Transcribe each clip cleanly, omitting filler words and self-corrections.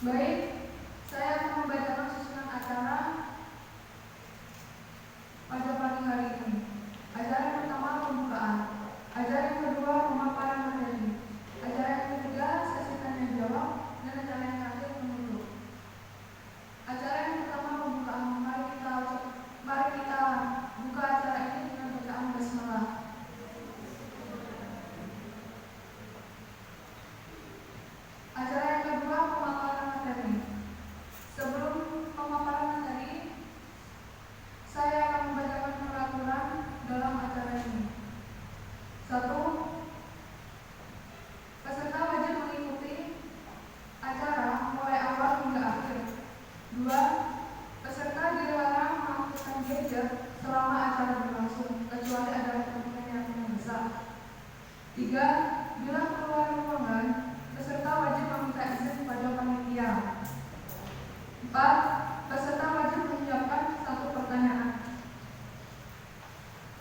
Baik, saya akan membacakan susunan acara pada pagi hari ini. Acara yang pertama pembukaan, acara yang kedua pemaparan materi, acara yang ketiga sesi tanya jawab, dan acara yang terakhir penutup. Acara yang pertama pembukaan, mari kita buka acara ini dengan bacaan basmalah. Acara yang kedua pemaparan materi. Sebelum pemaparan materi, saya akan membacakan peraturan dalam acara ini. 1. Peserta wajib mengikuti acara mulai awal hingga akhir. 2. Peserta dilarang mengaktifkan gadget selama acara berlangsung, kecuali ada kepentingan yang mendesak. 3. Bila keluar ruangan, peserta wajib meminta izin pada panitia. 4. Peserta wajib menyiapkan 1 pertanyaan.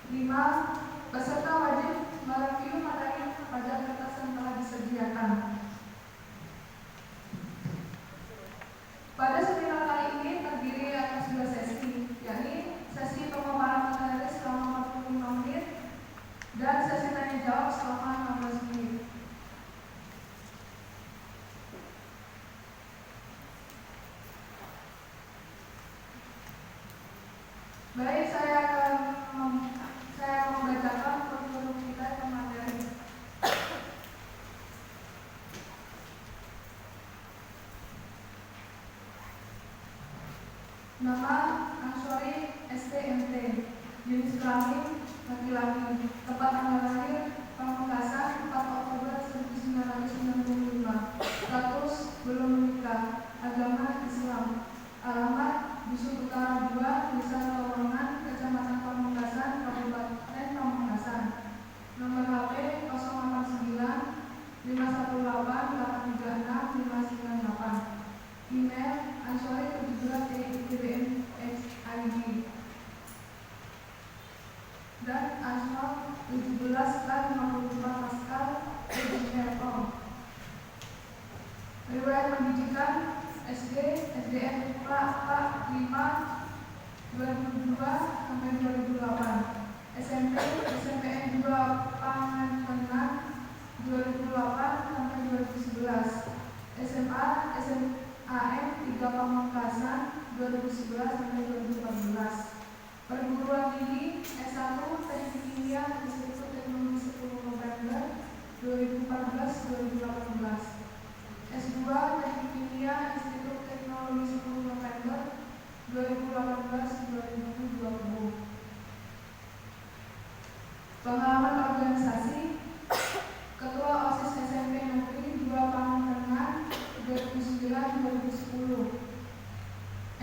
5. Peserta wajib mereview materi pada kertas yang telah disediakan. Pada seminar kali ini terdiri atas 2 sesi, yakni sesi pemaparan materi selama 45 menit dan sesi tanya jawab selama 15 menit. Baik, saya akan membacakan kurikulum kita ke materi. Nama Ansori STMT, jenis kelamin laki-laki, tempat tanggal lahir Pamekasan 4 Oktober 1995, status belum menikah, agama Islam, alamat Dusun Utara 2, Desa Tawongan, Kecamatan Pamekasan, Kabupaten Pamekasan, nomor HP 089 518 836 598, email ansori17@tbm.id dan ansor17kan54pascal@gmail.com. Riwayat pendidikan SD, SDN Pak 5 2002 sampai 2008, SMP, SMPN 2 Pangalengan 2008 sampai 2011, SMA, SMAN 3 Pamekasan 2011 sampai 2014. Perguruan tinggi S1 Teknik Kimia Institut Teknologi 10 November 2014-2018. S2 Teknik Kimia Institut Teknologi 10 November 2018-2020. Pengalaman organisasi, Ketua OSIS SMP Negeri 2 Pangalengan 2009-2010,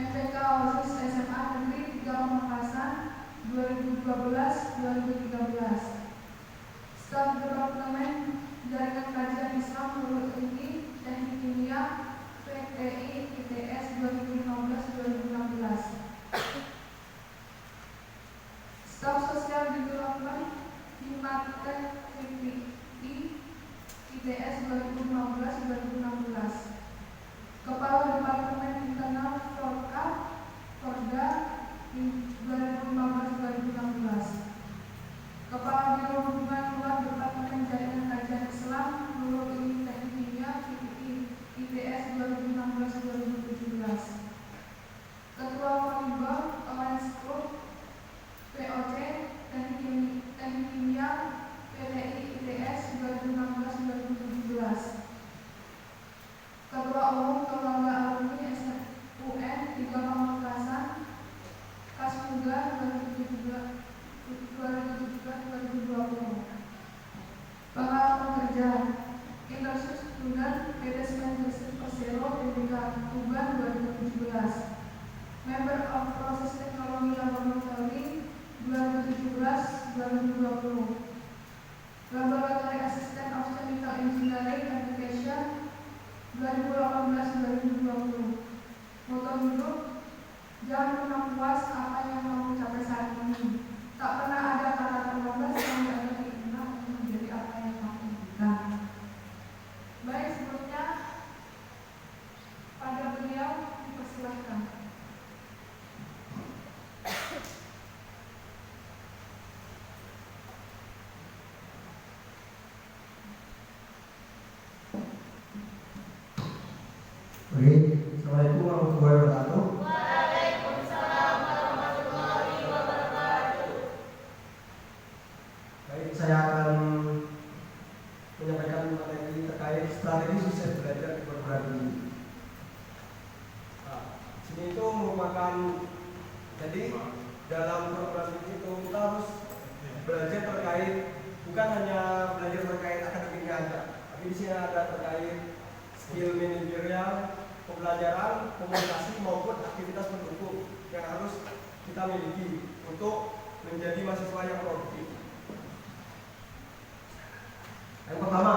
MPK OSIS SMA Negeri 3 Pamekasan 2012-2013. Staf Departemen Jaringan Kajian Islam Luhur Tinggi Teknik Kimia PTI ITS 2015-2016. Staf Sosial Development Himatek PPI ITS 2015-2016. Kepala Departemen Internal Forda 2015-2016. Kepala Biro Hubungan Luar Departemen Jaringan Kajian Islam Luhur Tinggi Teknik Kimia PPI ITS 2016-2017. Ketua Polibor Alliance Group POC Teknik Kimia PTI ITS 2016-2017. Ketua Umum Keluarga Alumni UN 3 Pamekasan Kasmuga 2017-2020. Pengalaman kerja, Internship Student PT Semen Persero PBK Tuban 2017. Member of Process Technology Laboratory 2017-2020. Laboratory Assistant of Chemical Engineering Application 2018-2020. Moto hidup, jangan pernah puas apa yang kamu capai saat ini. Tak pernah ada kata terlambat sampai ada keinginan untuk menjadi apa yang kamu inginkan. Baik, sebelumnya pada strategi sukses belajar di perguruan tinggi. Nah, sini itu merupakan, jadi dalam perguruan tinggi itu kita harus belajar terkait, bukan hanya belajar terkait akademiknya aja, tapi di sini ada terkait skill manajerial, pembelajaran, komunikasi maupun aktivitas pendukung yang harus kita miliki untuk menjadi mahasiswa yang produktif. Yang pertama,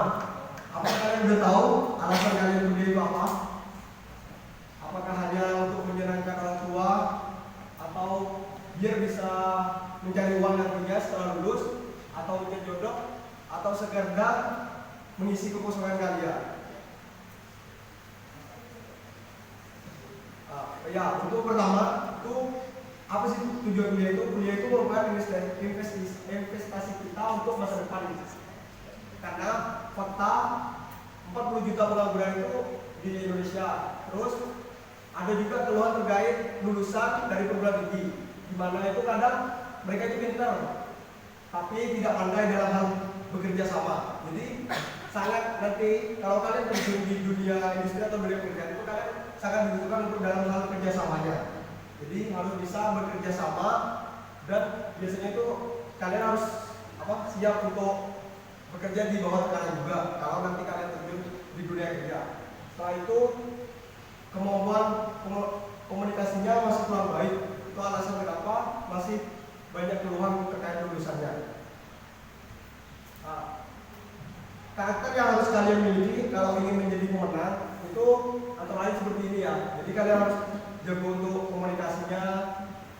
apakah kalian sudah tahu alasan kalian kuliah itu apa? Apakah hanya untuk menyenangkan orang tua atau biar bisa mencari uang nantinya setelah lulus, atau mencari jodoh, atau sekedar mengisi kekosongan kalian? Ya, untuk pertama itu apa sih tujuan kuliah itu? Kuliah itu merupakan investasi kita untuk masa depan. Karena fakta 40 juta pengangguran itu di Indonesia. Terus ada juga keluhan terkait lulusan dari perguruan tinggi, di mana itu kadang mereka itu pintar, tapi tidak pandai dalam hal bekerja sama. Jadi sangat nanti kalau kalian terjun di dunia industri atau dunia pekerjaan itu kalian sangat dibutuhkan untuk dalam hal kerjasamanya. Jadi harus bisa bekerja sama, dan biasanya itu kalian harus siap untuk bekerja di bawah tekanan juga kalau nanti kalian terjun di dunia kerja. Setelah itu kemampuan komunikasinya masih kurang baik. Itu alasan kenapa masih banyak keluhan terkait lulusannya. Nah, karakter yang harus kalian miliki kalau ingin menjadi pemenang itu antara lain seperti ini ya. Jadi kalian harus jago untuk komunikasinya,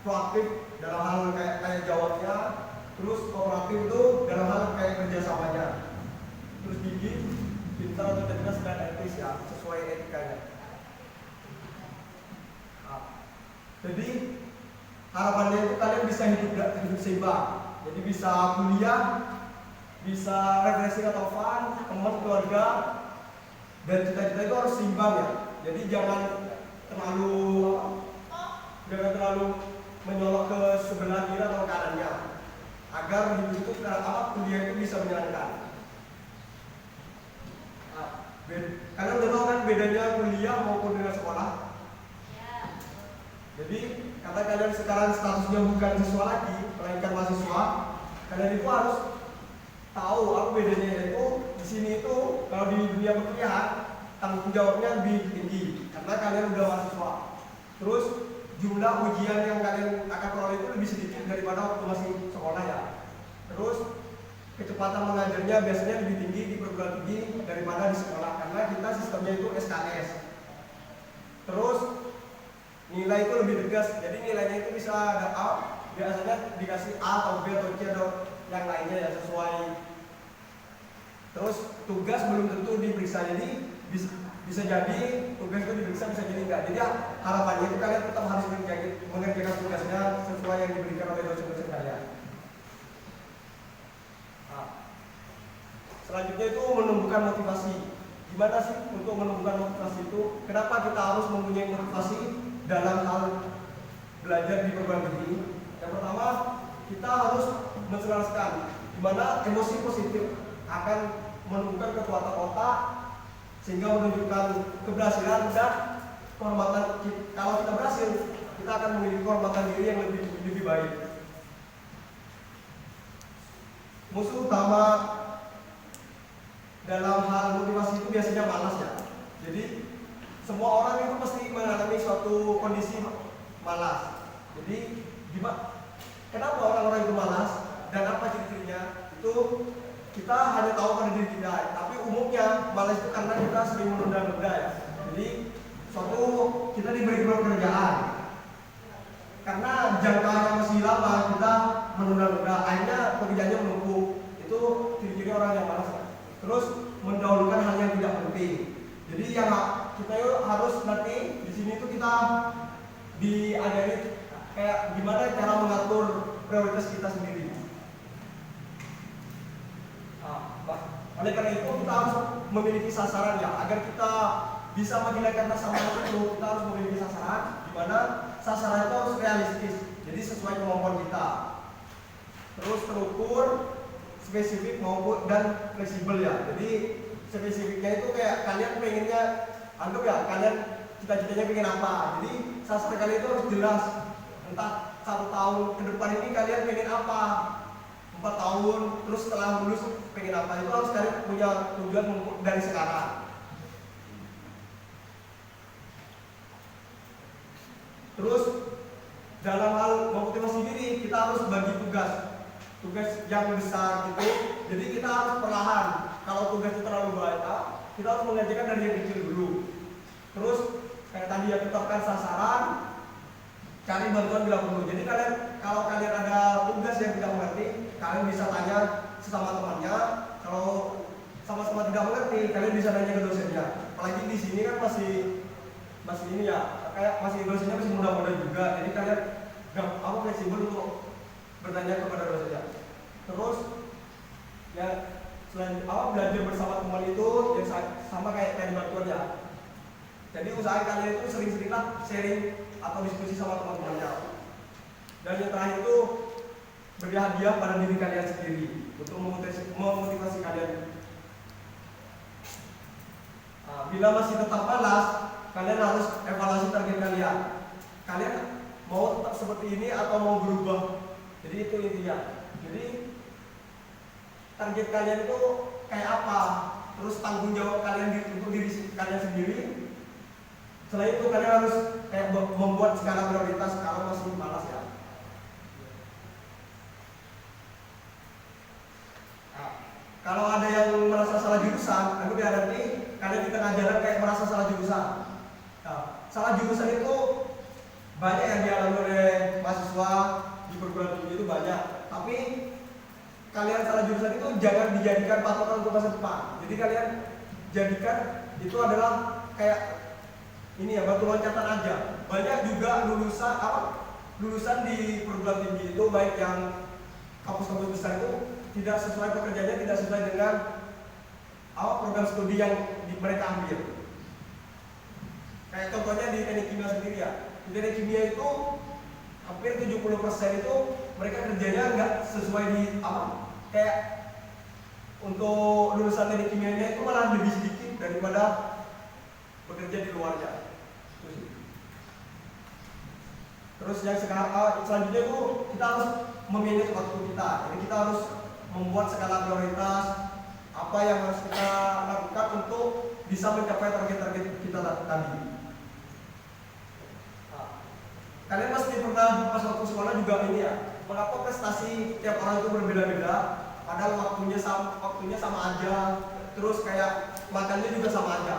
proaktif dalam hal kayak jawabnya, terus kooperatif itu dalam hal kayak kerjasamanya, terus gigih, pintar atau cerdas dan etis ya, sesuai etikanya. Nah, jadi harapannya itu kalian bisa hidup seimbang, jadi bisa kuliah, bisa refreshing atau fun, teman, keluarga, dan cita-cita itu harus seimbang ya. Jadi jangan terlalu menyolok ke sebelah kiri atau kanannya, agar hidup itu kuliah itu bisa menyenangkan. Nah, kalian udah tahu kan bedanya kuliah maupun dengan sekolah? Ya. Jadi karena kalian sekarang statusnya bukan siswa lagi, melainkan mahasiswa, kalian itu harus tahu apa bedanya. Itu di sini itu kalau di dunia perkuliahan tanggung jawabnya lebih tinggi karena kalian udah mahasiswa. Terus jumlah ujian yang kalian akan peroleh itu lebih sedikit daripada waktu masih sekolah ya. Terus kecepatan mengajarnya biasanya lebih tinggi di perguruan tinggi daripada di sekolah karena kita sistemnya itu SKS. Terus nilai itu lebih tegas, jadi nilainya itu bisa ada A, biasanya dikasih A atau B atau C atau yang lainnya ya sesuai. Terus tugas belum tentu diperiksa, jadi bisa jadi tugas itu diperiksa, bisa jadi enggak. Jadi harapannya itu kalian tetap harus mengerjakan tugasnya sesuai yang diberikan oleh dosen-dosen kalian. Nah, selanjutnya itu menumbuhkan motivasi. Gimana sih untuk menumbuhkan motivasi itu? Kenapa kita harus mempunyai motivasi dalam hal belajar di perguruan tinggi? Yang pertama, kita harus menselaraskan di mana emosi positif akan menumbuhkan kekuatan otak sehingga menunjukkan keberhasilan dan kehormatan. Kalau kita berhasil, kita akan memiliki kehormatan diri yang lebih baik. Musuh utama dalam hal motivasi itu biasanya malas ya. Jadi semua orang itu pasti mengalami suatu kondisi malas. Jadi kenapa orang-orang itu malas dan apa ciri-cirinya? Itu kita hanya tahu pada diri kita, tapi umumnya malas itu karena kita sering menunda-nunda ya. Jadi suatu kita diberi pekerjaan, karena jangka yang masih lama kita menunda-nunda, akhirnya pekerjaannya menumpuk. Itu ciri-ciri orang yang malas. Terus mendahulukan hal yang tidak penting. Jadi yang kita harus nanti di sini tuh kita diajari kayak gimana cara mengatur prioritas kita sendiri. Oleh karena itu kita harus memiliki sasaran ya, agar kita bisa menghilangkan rasa malas itu. Kita harus memiliki sasaran, di mana sasaran itu harus realistis, jadi sesuai kemampuan kita. Terus terukur, spesifik maupun dan fleksibel ya. Jadi spesifiknya itu kayak kalian pengennya, anggap ya kalian cita-citanya pengen apa. Jadi sasaran kalian itu harus jelas. Entah 1 tahun ke depan ini kalian pengen apa, 4 tahun, terus setelah lulus pengen apa, itu harus kalian punya tujuan dari sekarang. Terus dalam hal memotivasi diri kita harus bagi tugas yang besar gitu. Jadi kita harus perlahan. Kalau tugasnya terlalu banyak, kita harus mengerjakan dari yang kecil dulu. Terus kayak tadi ya, tetapkan sasaran, cari bantuan bila perlu. Jadi kalau kalian ada tugas yang tidak mengerti, kalian bisa tanya sesama temannya. Kalau sama-sama tidak mengerti, kalian bisa nanya ke dosennya. Apalagi di sini kan masih ini ya, kayak masih dosennya masih muda-muda juga. Jadi kalian fleksibel untuk bertanya kepada dosennya. Terus ya selain belajar bersama teman itu yang sama kayak tadi bantuan ya. Jadi usaha kalian itu sering-seringlah sharing atau diskusi sama teman-temannya. Dan yang terakhir itu beri hadiah pada diri kalian sendiri untuk memotivasi kalian. Nah, bila masih tetap malas, kalian harus evaluasi target kalian. Kalian mau tetap seperti ini atau mau berubah? Jadi itu intinya. Jadi target kalian itu kayak apa? Terus tanggung jawab kalian untuk diri kalian sendiri. Selain itu kalian harus kayak membuat skala prioritas kalau masih malas ya. Nah, kalau ada yang merasa salah jurusan, aku biar nanti kalian di tengah jalan kayak merasa salah jurusan. Nah, salah jurusan itu banyak yang dialami oleh mahasiswa di perguruan tinggi itu banyak. Tapi kalian salah jurusan itu jangan dijadikan patokan untuk masa depan. Jadi kalian jadikan itu adalah kayak ini ya, batu loncatan aja. Banyak juga lulusan di perguruan tinggi itu, baik yang kampus-kampus besar itu tidak sesuai pekerjaannya, tidak sesuai dengan program studi yang mereka ambil. Kayak contohnya di teknik kimia sendiri ya. Di teknik kimia itu hampir 70% itu mereka kerjanya nggak sesuai di kayak untuk lulusan teknik kimianya itu malah lebih sedikit daripada bekerja di luarnya. Terus yang selanjutnya itu kita harus memanage waktu kita. Jadi kita harus membuat skala prioritas apa yang harus kita lakukan untuk bisa mencapai target-target kita tadi. Kalian pasti pernah pas waktu sekolah juga ini ya, mengapa prestasi tiap orang itu berbeda-beda, padahal waktunya sama aja, terus kayak makannya juga sama aja.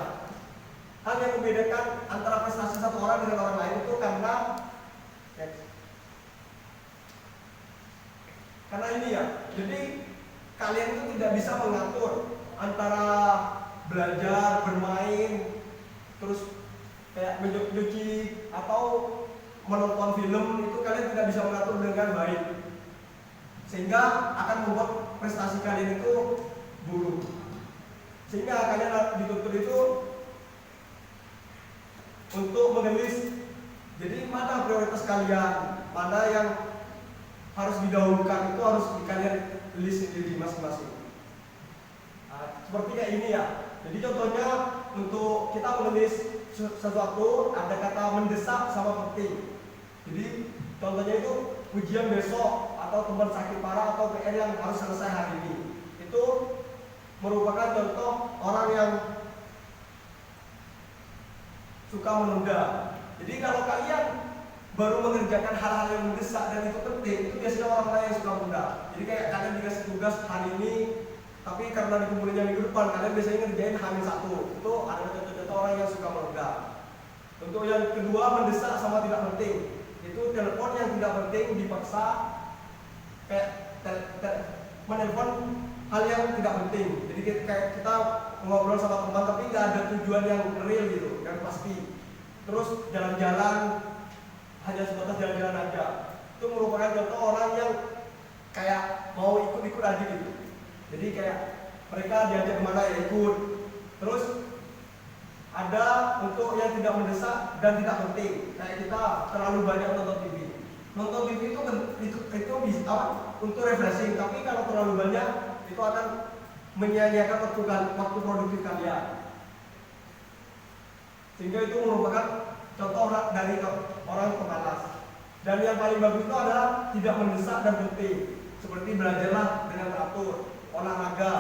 Hal yang membedakan antara prestasi satu orang dengan orang lain itu karena ini ya, jadi kalian itu tidak bisa mengatur antara belajar, bermain, terus kayak mencuci atau menonton film, itu kalian tidak bisa mengatur dengan baik, sehingga akan membuat prestasi kalian itu buruk. Sehingga kalian dituntut itu untuk mengelis, jadi mana prioritas kalian, mana yang harus didahulukan, itu harus kalian list sendiri masing-masing. Seperti kayak ini ya. Jadi contohnya untuk kita menulis sesuatu ada kata mendesak sama penting. Jadi contohnya itu ujian besok atau teman sakit parah atau PR yang harus selesai hari ini. Itu merupakan contoh orang yang suka menunda. Jadi kalau kalian baru mengerjakan hal-hal yang mendesak dan itu penting, itu biasanya orang-orang yang suka menunda. Jadi kayak kalian dikasih tugas hari ini, tapi karena dikumpulinnya minggu depan, kalian biasanya ngerjain H-1. Itu ada contoh-contoh orang yang suka menunda. Untuk yang kedua, mendesak sama tidak penting. Itu telepon yang tidak penting dipaksa kayak menelpon hal yang tidak penting. Jadi kayak kita ngobrol sama teman tapi nggak ada tujuan yang real gitu, yang pasti. Terus jalan-jalan hanya sebatas jalan-jalan aja. Itu merupakan contoh orang yang kayak mau ikut-ikut aja gitu. Jadi kayak mereka diajak kemana ya ikut. Terus ada untuk yang tidak mendesak dan tidak penting. Kayak kita terlalu banyak nonton TV. Nonton TV itu bisa untuk refreshing, tapi kalau terlalu banyak itu akan menyia-nyiakan waktu produktif kalian. Sehingga itu merupakan contoh dari orang pemalas. Dan yang paling bagus itu adalah tidak mendesak dan penting. Seperti belajarlah dengan teratur, olahraga,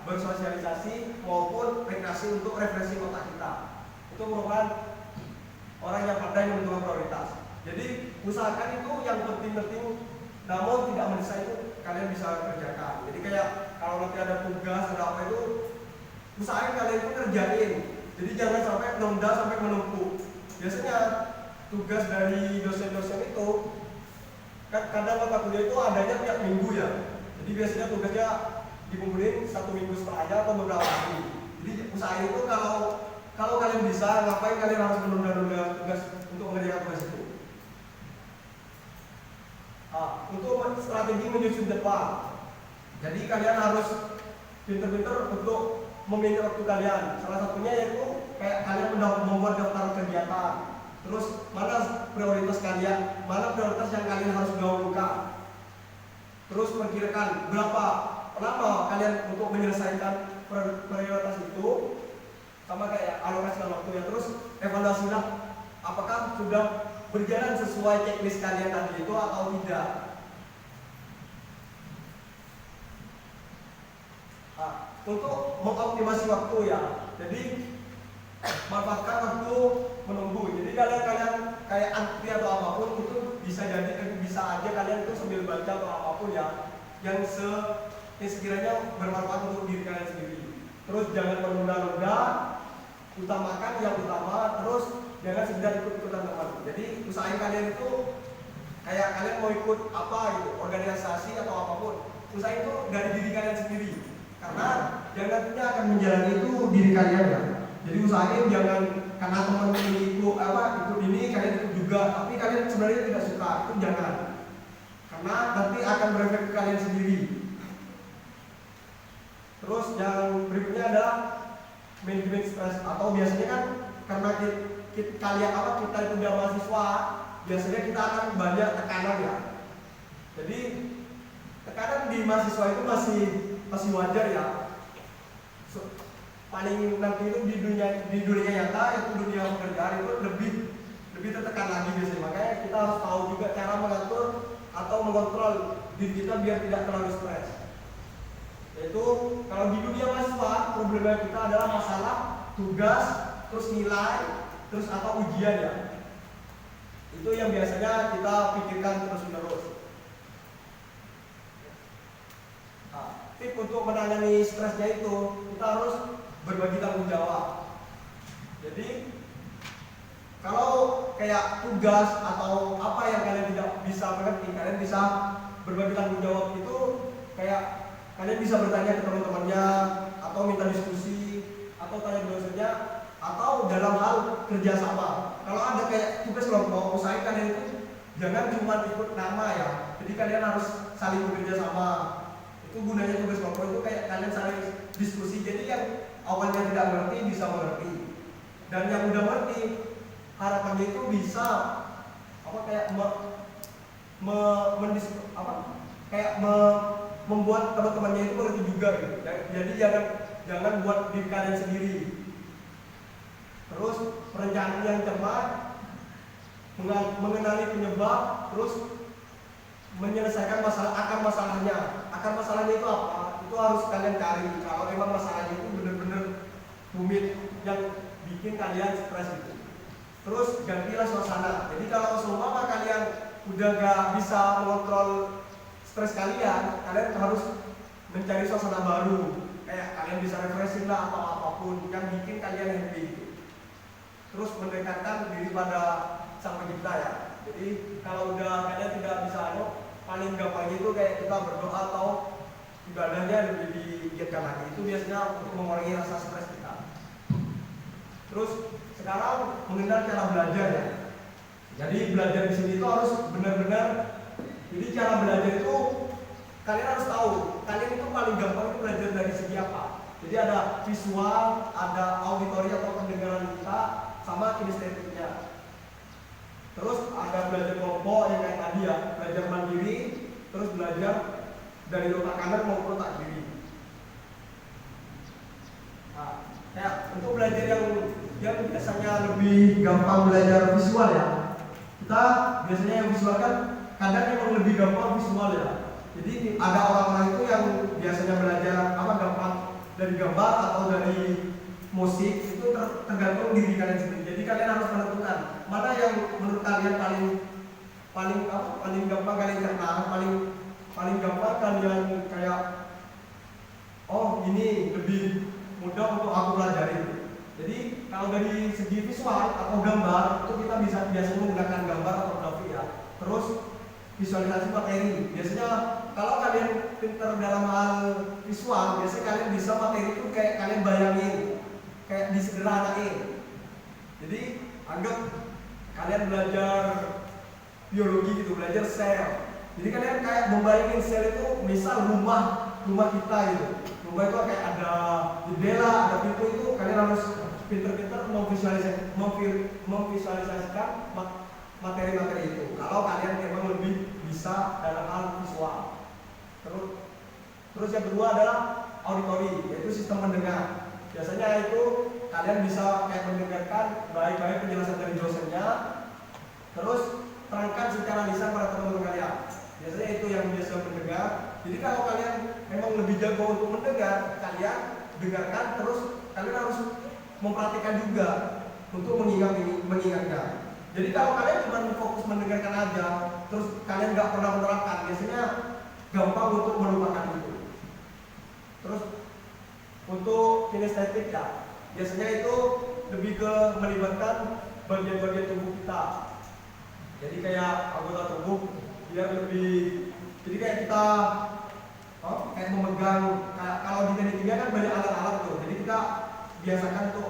bersosialisasi maupun rekreasi untuk refleksi otak kita. Itu merupakan orang yang pandai menentukan prioritas. Jadi usahakan itu yang penting-penting, namun tidak mendesak itu kalian bisa kerjakan. Jadi kayak kalau nanti ada tugas ada apa itu, usahakan kalian itu kerjain. Jadi jangan sampai menunda sampai menumpuk. Biasanya tugas dari dosen-dosen itu kan kadang mata kuliah itu adanya tiap minggu ya. Jadi biasanya tugasnya dikumpulin 1 minggu setelahnya atau beberapa hari. Jadi usahain itu kalau kalian bisa, ngapain kalian harus menunda-nunda tugas untuk mengerjakan tugas itu. Untuk strategi menyusun jadwal. Jadi kalian harus pintar-pintar untuk memilih waktu kalian. Salah satunya yaitu kayak kalian membuat daftar kegiatan. Terus mana prioritas kalian, mana prioritas yang kalian harus dahulukan. Terus perkirakan berapa lama kalian untuk menyelesaikan prioritas itu, sama kayak alokasikan waktu ya. Terus evaluasilah apakah sudah berjalan sesuai checklist kalian tadi itu atau tidak. Untuk mengoptimasi waktu ya, jadi manfaatkan waktu menunggu. Jadi kalian kayak antri atau apapun itu bisa aja kalian itu sambil baca atau apapun ya, yang sekiranya bermanfaat untuk diri kalian sendiri. Terus jangan menunda-nunda, utamakan yang utama. Terus jangan sekedar ikut-ikutan teman. Jadi usahain kalian itu kayak kalian mau ikut apa gitu, organisasi atau apapun, usahain itu dari diri kalian sendiri. Karena yang nantinya akan menjalani itu diri kalian ya. Jadi usahain jangan karena teman ini ikut ini kalian ikut juga, tapi kalian sebenarnya tidak suka, itu jangan. Karena nanti akan berefek ke kalian sendiri. Terus yang berikutnya adalah manajemen stres, atau biasanya kan karena kita itu udah mahasiswa, biasanya kita akan banyak tekanan ya. Jadi tekanan di mahasiswa itu masih wajar ya. Paling nanti itu di dunia nyata, yaitu dunia pekerjaan itu lebih tertekan lagi biasanya. Makanya kita harus tahu juga cara mengatur atau mengontrol diri kita biar tidak terlalu stres. Yaitu kalau di dunia mahasiswa, problemnya kita adalah masalah tugas, terus nilai, terus atau ujian ya. Itu yang biasanya kita pikirkan terus-menerus. Tip untuk menangani stresnya itu, kita harus berbagi tanggung jawab. Jadi kalau kayak tugas atau apa yang kalian tidak bisa mengerti, kalian bisa berbagi tanggung jawab itu kayak kalian bisa bertanya ke teman-temannya, atau minta diskusi, atau tanya ke dosennya, atau dalam hal kerjasama. Kalau ada kayak tugas kelompok, usahakan kalian itu jangan cuma ikut nama ya. Jadi kalian harus saling bekerja sama. Itu gunanya tugas kelompok itu kayak kalian saling diskusi. Jadi yang awalnya tidak mengerti bisa mengerti, dan yang udah mengerti harapannya itu bisa membuat teman-temannya itu mengerti juga gitu. Jadi jangan buat diri kalian sendiri. Terus perencanaan yang cermat, mengenali penyebab, terus menyelesaikan akar masalahnya. Akar masalahnya itu apa? Itu harus kalian cari. Kalau memang masalahnya itu benar-benar rumit yang bikin kalian stres gitu. Terus gantilah suasana. Jadi kalau seumpama kalian udah gak bisa mengontrol stres kalian harus mencari suasana baru. Kayak kalian bisa refreshing lah atau apapun yang bikin kalian happy gitu. Terus mendekatkan diri pada Sang Pencipta ya. Jadi kalau udah kalian tidak bisa paling gampang itu kayak kita berdoa atau ibadahnya lebih digiatkan lagi. Itu biasanya untuk mengurangi rasa stres kita. Terus sekarang mengenal cara belajar ya. Jadi belajar di sini itu harus benar-benar. Jadi cara belajar itu kalian harus tahu. Kalian itu paling gampang itu belajar dari segi apa. Jadi ada visual, ada auditori atau pendengaran kita, sama kinestetiknya. Terus ada belajar kelompok yang kayak tadi ya, belajar mandiri, terus belajar dari otak kanan maupun otak kiri. untuk belajar yang biasanya lebih gampang belajar visual ya, kita biasanya yang visual kan kadang memang lebih gampang visual ya. Jadi ada orang-orang itu yang biasanya belajar gampang dari gambar atau dari musik, itu tergantung diri kalian sendiri. Jadi kalian harus menentukan mana yang menurut kalian paling gampang kalian cerna, paling gampang kalian kayak ini lebih mudah untuk aku pelajari. Jadi kalau dari segi visual atau gambar itu kita bisa biasanya menggunakan gambar atau grafik ya. Terus visualisasi materi. Biasanya kalau kalian pintar dalam hal visual, biasanya kalian bisa materi itu kayak kalian bayangin, kayak disederhanain. Jadi anggap kalian belajar biologi gitu, belajar sel. Jadi kalian kayak membayangin sel itu misal rumah kita gitu. Rumah itu kayak ada jendela, ada pintu, itu kalian harus pintar-pintar memvisualisasikan materi-materi itu. Kalau kalian memang lebih bisa dalam hal visual. Terus yang kedua adalah auditori, yaitu sistem mendengar. Biasanya itu kalian bisa kayak mendengarkan baik-baik penjelasan dari dosennya, terus terangkan secara lisan pada teman-teman kalian. Biasanya itu yang biasa mendengar. Jadi kalau kalian memang lebih jago untuk mendengar, kalian dengarkan, terus kalian harus memperhatikan juga untuk mengingatkan. Jadi kalau kalian cuma fokus mendengarkan aja, terus kalian nggak pernah menerapkan, biasanya gampang untuk melupakan itu. Terus untuk kinestetik ya, biasanya itu lebih ke melibatkan bagian-bagian tubuh kita. Jadi kayak anggota tubuh biar lebih, jadi kayak kita kayak memegang, kalau di teknik kimia kan banyak alat-alat tuh. Jadi kita biasakan tuh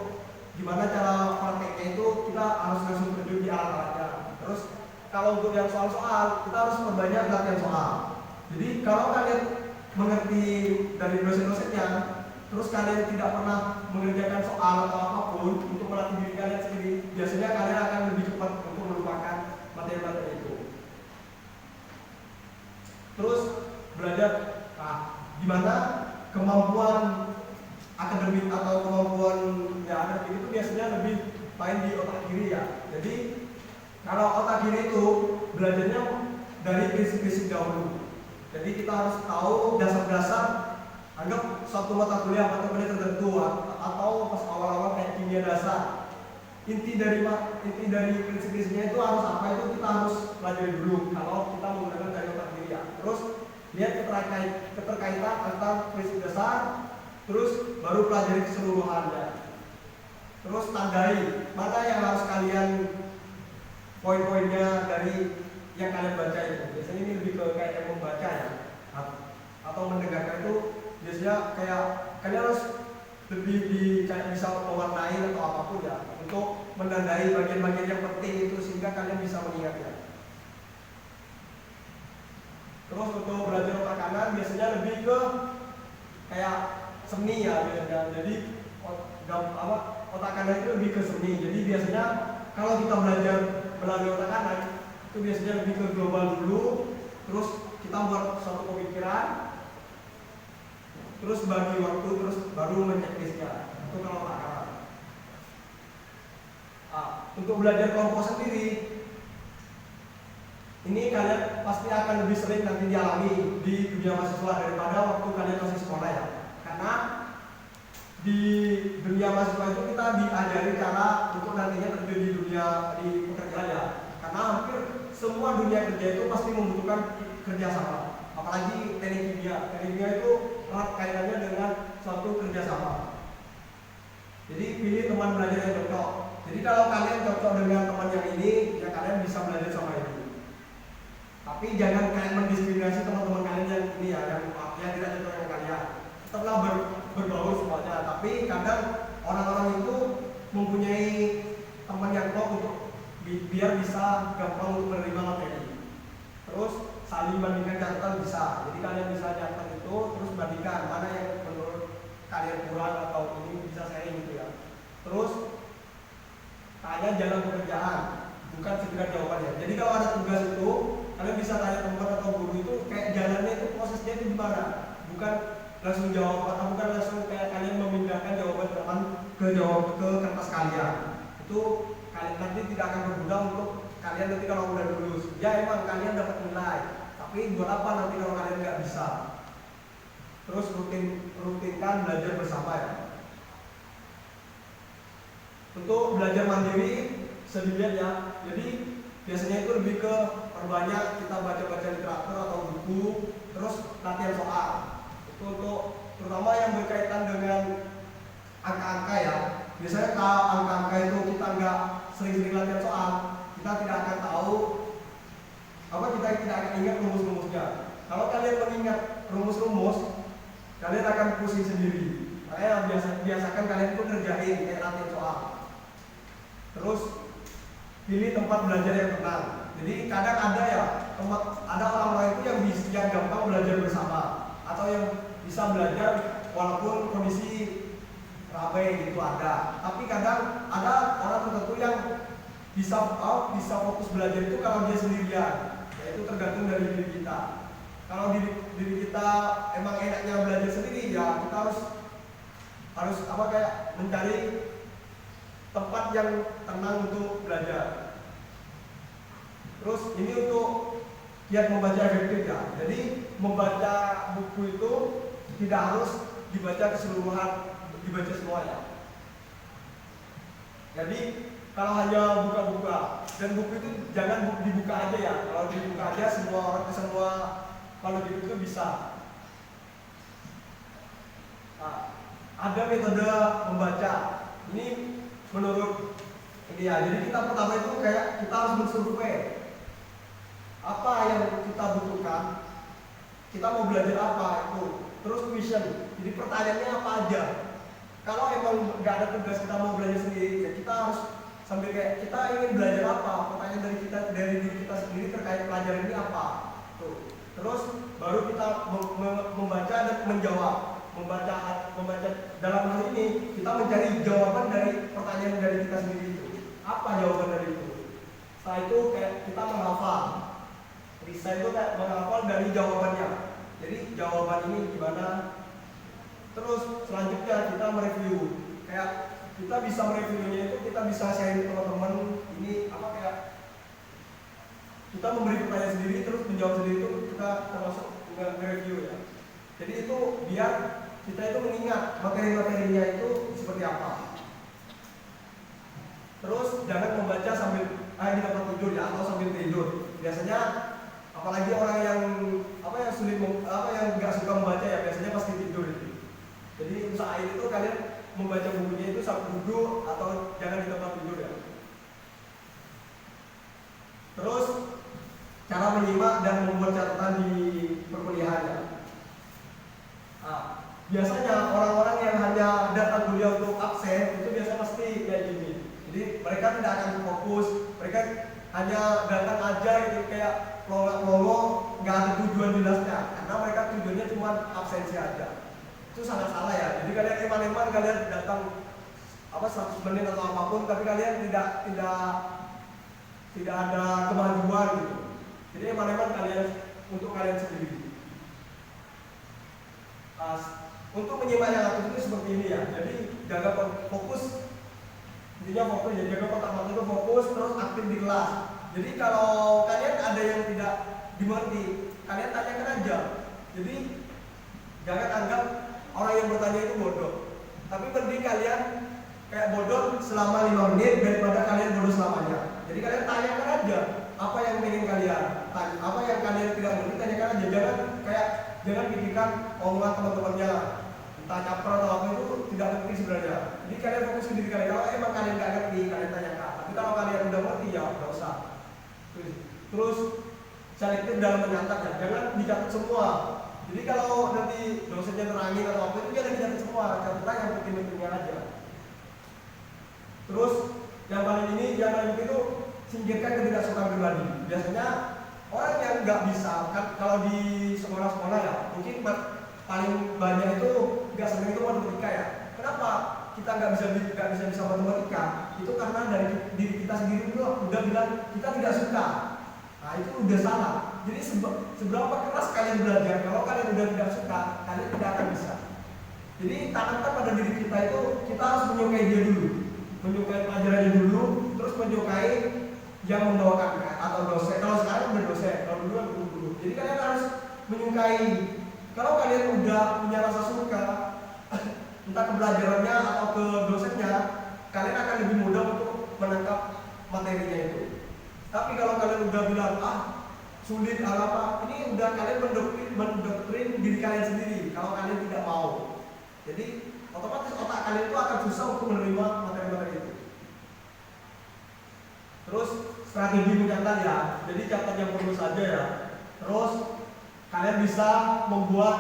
gimana cara prakteknya itu, kita harus langsung terjun di alat-alatnya. Terus kalau untuk yang soal-soal, kita harus memperbanyak latihan soal. Jadi kalau kalian mengerti dari dosen-dosennya, terus kalian tidak pernah mengerjakan soal atau apapun untuk melatih diri kalian sendiri, biasanya kalian akan lebih cepat untuk melupakan materi-materi itu. Terus belajar gimana kemampuan akademik atau kemampuan akademik itu biasanya lebih main di otak kiri ya. Jadi kalau otak kiri itu belajarnya dari prinsip-prinsip dahulu. Jadi kita harus tahu dasar-dasar, anggap suatu mata kuliah tertentu atau pas awal-awal kayak kimia dasar. Inti dari prinsip-prinsipnya itu harus apa, itu kita harus pelajari dulu kalau kita menggunakan dari otak kiri ya. Terus lihat keterkaitan antara prinsip dasar, terus baru pelajari keseluruhannya. Terus tandai mana yang harus kalian poin-poinnya dari yang kalian baca itu. Biasanya ini lebih ke kayak membaca ya, atau mendengarkan itu biasanya kayak kalian harus lebih kayak bisa mewarnai atau apapun ya, untuk menandai bagian-bagian yang penting itu sehingga kalian bisa mengingatnya. Terus untuk belajar otak kanan biasanya lebih ke kayak seni ya biasanya. Jadi otak kanan itu lebih ke seni. Jadi biasanya kalau kita belajar melalui otak kanan itu biasanya lebih ke global dulu, terus kita buat suatu pemikiran, terus bagi waktu, terus baru menceklisnya. Itu kalau otak kanan. Untuk belajar kelompok sendiri, ini kalian pasti akan lebih sering nanti dialami di dunia mahasiswa daripada waktu kalian masih sekolah ya. Karena di dunia mahasiswa itu kita diajari cara untuk nantinya terjun di dunia di pekerjaan ya. Karena hampir semua dunia kerja itu pasti membutuhkan kerjasama. Apalagi teknik kimia. Teknik kimia itu erat kaitannya dengan suatu kerjasama. Jadi pilih teman belajar yang cocok. Jadi kalau kalian cocok dengan teman yang ini, ya kalian bisa belajar sama ini. Tapi jangan kalian mendiskriminasi teman-teman kalian yang ini ya, yang tidak cocok dengan kalian. Tetaplah berbaur semuanya. Tapi kadang orang-orang itu mempunyai teman yang klop untuk biar bisa gampang untuk menerima materi. Terus saling bandingkan catatan bisa. Jadi kalian bisa catat itu, terus bandingkan mana yang menurut kalian kurang atau ini bisa sharing gitu ya. Terus tanya jalan pekerjaan, bukan sekedar jawabannya. Jadi kalau ada tugas itu, kalian bisa tanya teman atau guru itu kayak jalannya itu, prosesnya itu gimana, bukan langsung jawab atau bukan langsung kayak kalian memindahkan jawaban teman ke kertas kalian. Itu kalian nanti tidak akan berguna untuk kalian nanti kalau udah lulus. Ya emang kalian dapat nilai, tapi buat apa nanti kalau kalian nggak bisa. Terus rutinkan belajar bersama ya. Untuk belajar mandiri sedikit ya. Jadi biasanya itu lebih ke perbanyak kita baca-baca literatur atau buku, terus latihan soal. Itu untuk terutama yang berkaitan dengan angka-angka ya. Biasanya kalau angka-angka itu kita nggak sering-sering latihan soal, kita tidak akan tahu kita tidak akan ingat rumus-rumusnya. Kalau kalian mengingat rumus-rumus, kalian akan pusing sendiri. Makanya biasakan kalian itu ngerjain kayak latihan soal. Terus pilih tempat belajar yang tenang. Jadi kadang ada orang-orang itu yang gampang belajar bersama atau yang bisa belajar walaupun kondisi ramai gitu ada. Tapi kadang ada orang tertentu yang bisa fokus belajar itu kalau dia sendirian. Yaitu tergantung dari diri kita. Kalau diri kita emang enaknya belajar sendiri ya kita harus mencari tempat yang tenang untuk belajar. Terus ini untuk kiat membaca efektif ya. Jadi membaca buku itu tidak harus dibaca keseluruhan, dibaca semuanya. Jadi kalau hanya buka-buka dan buku itu jangan dibuka aja ya. Kalau dibuka aja semua kalau gitu itu bisa. Nah, ada metode membaca. Ini menurut ini ya. Jadi kita pertama itu kayak kita harus mensurvei apa yang kita butuhkan. Kita mau belajar apa itu. Terus question. Jadi pertanyaannya apa aja. Kalau emang nggak ada tugas kita mau belajar sendiri, ya kita harus sambil kayak kita ingin belajar apa. Pertanyaan dari diri kita sendiri terkait pelajaran ini apa. Tuh. Terus baru kita membaca dan menjawab. Membaca dalam hal ini kita mencari jawaban dari pertanyaan dari kita sendiri itu. Apa jawaban dari itu? Setelah itu kayak kita menghafal. Bisa itu kayak menghafal dari jawabannya. Jadi jawaban ini gimana? Terus selanjutnya kita mereview. Kayak kita bisa mereviewnya itu kita bisa share teman-teman ini kita memberi pertanyaan sendiri terus menjawab sendiri itu kita termasuk nge-review ya. Jadi itu biar kita itu mengingat materi-materinya itu seperti apa. Terus jangan membaca sambil di tempat tidur ya atau sambil tidur. Biasanya apalagi orang yang sulit yang nggak suka membaca ya biasanya pasti tidur itu. Jadi usahain itu kalian membaca bukunya itu sambil duduk atau jangan di tempat tidur ya. Terus cara menyimak dan membuat catatan di perkuliahannya. Biasanya orang-orang yang hanya datang kuliah untuk absen itu biasanya pasti kayak gini. Jadi mereka tidak akan fokus, mereka hanya datang aja gitu kayak lolo nggak ada tujuan jelasnya karena mereka tujuannya cuma absensi aja. Itu sangat salah ya. Jadi kalian eman-eman kalian datang 100 menit atau apapun tapi kalian tidak ada kemajuan gitu. Jadi eman-eman kalian untuk kalian sendiri. Untuk menyimak yang atas itu seperti ini ya. Jadi jaga fokus. Intinya fokus ya. Jaga pertama itu fokus terus aktif di kelas. Jadi kalau kalian ada yang tidak dimengerti, kalian tanyakan aja. Jadi jangan anggap orang yang bertanya itu bodoh. Tapi mending kalian kayak bodoh selama 5 menit daripada kalian bodoh selamanya. Jadi kalian tanyakan aja apa yang ingin kalian, apa yang kalian tidak mengerti tanyakan aja. Jangan pikirkan omongan teman-temannya, entah caper atau apa itu tidak penting sebenarnya. Jadi kalian fokus ke diri kalian. Kalau emang kalian nggak ngerti, kalian tanyakan. Tapi kalau kalian udah ngerti ya nggak usah. Terus selektif dalam mencatat ya, jangan dicatat semua. Jadi kalau nanti dosennya terangin atau apa itu jangan dicatat semua, catat yang penting-pentingnya aja. Terus yang paling itu singkirkan ketidaksukaan pribadi. Biasanya orang yang nggak bisa kan kalau di sekolah-sekolah ya mungkin paling banyak itu nggak senang itu matematika ya. Kenapa kita nggak bisa matematika? Itu karena dari diri kita sendiri itu udah bilang kita tidak suka. Nah itu udah salah. Jadi seberapa keras kalian belajar, kalau kalian udah tidak suka, kalian tidak akan bisa. Jadi tanamkan pada diri kita itu kita harus menyukai dia dulu, menyukai pelajarannya dulu, terus menyukai yang membawakan atau dosen. Kalau sekarang udah dosen, kalau dulu kan guru. Jadi kalian harus menyukai. Kalau kalian udah punya rasa suka, entah ke pelajarannya atau ke dosennya, kalian akan lebih mudah untuk menangkap materinya itu. Tapi kalau kalian udah bilang sulit apa, ini udah kalian mendoktrin diri kalian sendiri. Kalau kalian tidak mau, jadi otomatis otak kalian itu akan susah untuk menerima materi-materi itu. Terus strategi mencatat ya, jadi catat yang perlu saja ya. Terus kalian bisa membuat,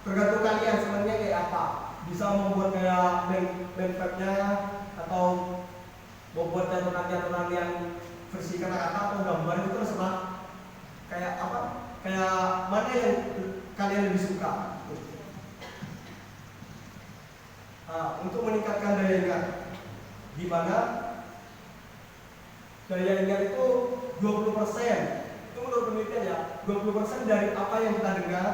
tergantung kalian sebenarnya kayak apa. Bisa membuat kayak mindmapnya atau membuat catatan-catatan yang versi kata-kata atau gambar, itu terserah. Kayak apa? Kayak mana yang kalian lebih suka. Untuk meningkatkan daya ingat, gimana? Daya ingat itu 20%. Itu menurut penelitian ya, 20% dari apa yang kita dengar,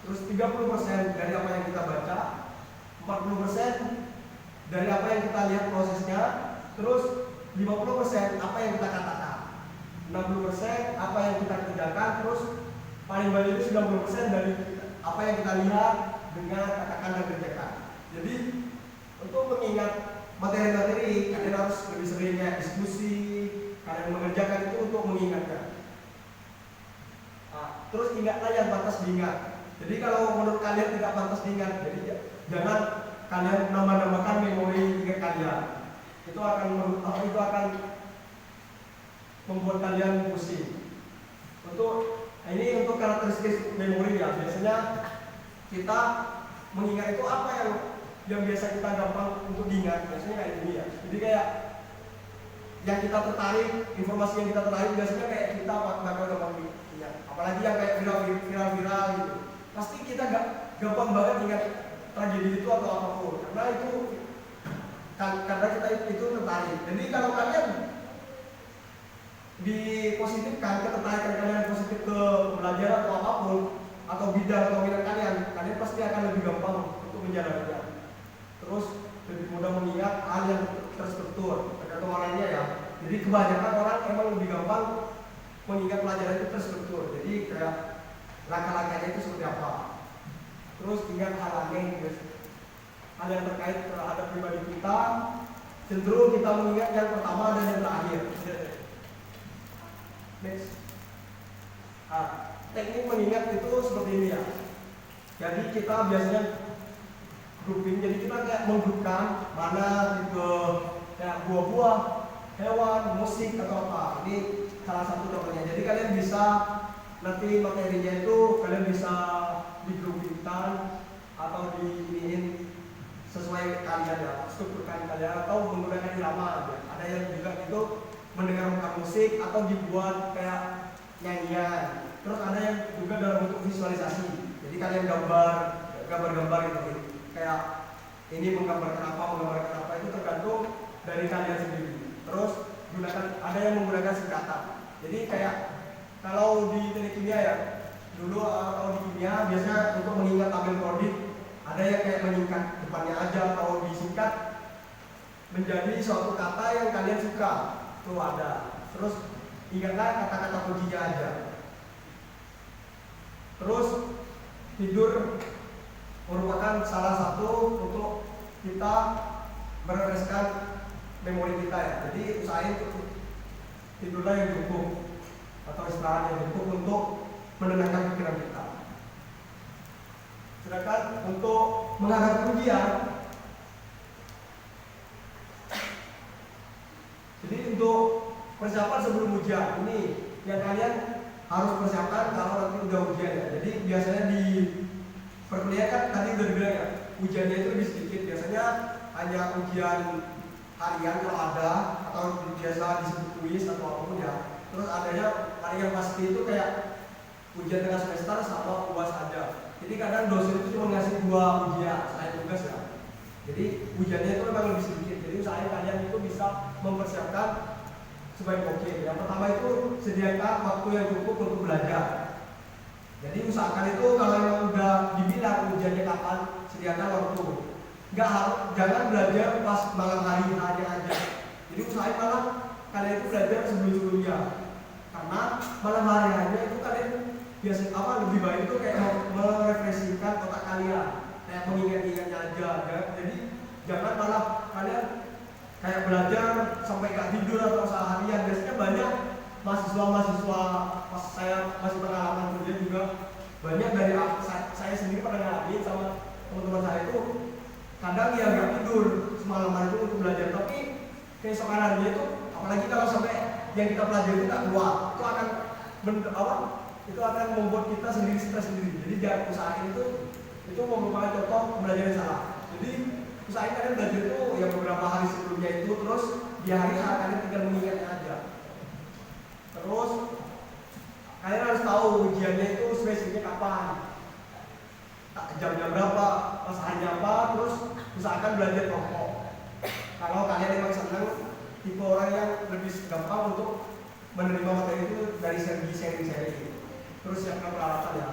terus 30% dari apa yang kita baca, 40% dari apa yang kita lihat prosesnya, terus 50% apa yang kita katakan, 60% apa yang kita kerjakan, terus paling banyak itu 90% dari apa yang kita lihat, dengar, katakan, dan kerjakan. Jadi untuk mengingat materi-materi, kalian harus lebih sering kayak diskusi, kalian mengerjakan itu untuk mengingatkan. Terus ingatlah yang pantas diingat. Jadi kalau menurut kalian tidak pantas diingat, jadi jangan kalian nambah-nambahkan memori ingat kalian. Itu akan membuat kalian pusing. Ini untuk karakteristik memori ya. Biasanya kita mengingat itu apa yang biasa kita gampang untuk diingat. Biasanya kayak gini ya. Jadi kayak yang kita tertarik, informasi yang kita tertarik biasanya kayak kita bakal gampang ingat. Apalagi yang kayak viral gitu. Pasti kita gampang banget ingat tragedi itu atau apapun. Karena kita itu tertarik. Jadi kalau kalian dipositifkan, ketertarikan kalian positif ke belajar atau apapun, atau bidang atau minat kalian pasti akan lebih gampang untuk menjalannya. Terus lebih mudah mengingat hal yang terstruktur, tergantung orangnya ya. Jadi kebanyakan orang emang lebih gampang mengingat pelajaran itu terstruktur. Jadi kayak langkah-langkahnya itu seperti apa. Terus ingat hal aneh, hal yang terkait terhadap pribadi kita, cenderung kita mengingat yang pertama dan yang terakhir. Next. Teknik mengingat itu seperti ini ya. Jadi kita biasanya grouping, jadi kita kayak menggrupkan mana tipe kayak buah-buah, hewan, musik atau apa. Ini salah satu contohnya. Jadi kalian bisa nanti materinya itu kalian bisa digroupingkan atau diiniin sesuai kalian ya, strukturkan kalian atau menggunakan irama ya. Ada yang juga itu mendengarkan musik atau dibuat kayak nyanyian. Terus ada yang juga dalam bentuk visualisasi. Jadi kalian gambar-gambar gitu. Kayak ini menggambarkan apa itu tergantung dari kalian sendiri. Terus ada yang menggunakan singkatan. Jadi kayak kalau di teknik kimia ya, dulu atau di kimia biasanya untuk mengingat tabel periode ada yang kayak menyingkat depannya aja atau disingkat menjadi suatu kata yang kalian suka. Tuh ada. Terus ingatlah kata-kata kuncinya aja. Terus tidur merupakan salah satu untuk kita merefreshkan memori kita ya. Jadi usahain tidurlah yang cukup atau istirahat yang cukup untuk menenangkan pikiran kita. Sedangkan untuk menghadapi ujian, jadi untuk persiapan sebelum ujian ini yang kalian harus persiapkan kalau nanti udah ujian ya. Jadi biasanya di perkuliahan kan tadi udah dibilang ya, ujiannya itu lebih sedikit. Biasanya hanya ujian harian kalau ada, atau biasa disebut kuis atau apapun ya. Terus adanya yang pasti itu kayak ujian tengah semester sama UAS aja. Jadi kadang dosen itu cuma ngasih 2 ujian selain tugas ya. Jadi ujiannya itu memang lebih sedikit. Jadi usahain kalian itu bisa mempersiapkan sebaik mungkin. Yang pertama itu sediakan waktu yang cukup untuk belajar. Jadi usahakan itu kalau memang udah dibilang ujiannya kapan, sediakan waktu. Nggak harus, jangan belajar pas malam hari hanya aja. Jadi usahain malah kalian itu belajar sebelum-sebelumnya. Karena malam hari hanya itu kalian biasa lebih baik itu kayak merefleksikan otak kalian, kayak mengingat-ingatnya aja. Jadi jangan malah kalian kayak belajar sampai nggak tidur atau seharian. Biasanya banyak mahasiswa pas saya masih pengalaman kerja juga banyak dari saya sendiri pernah ngalamin sama teman-teman saya itu kadang ya nggak tidur semalaman itu untuk belajar, tapi keesokan harinya itu apalagi kalau sampai yang kita pelajari itu nggak keluar, itu akan membuat kita sendiri stres sendiri. Jadi jangan usahain itu merupakan contoh pembelajaran yang salah. Jadi usahain kalian belajar itu ya beberapa hari sebelumnya itu, terus di hari kalian tinggal mengingatnya aja. Terus kalian harus tahu ujiannya itu spesifiknya kapan, jam-jam berapa, pas hari apa, terus usahakan belajar kelompok. Kalau kalian memang senang tipe orang yang lebih gampang untuk menerima materi itu dari segi sharing-sharing. Terus siapkan peralatan ya.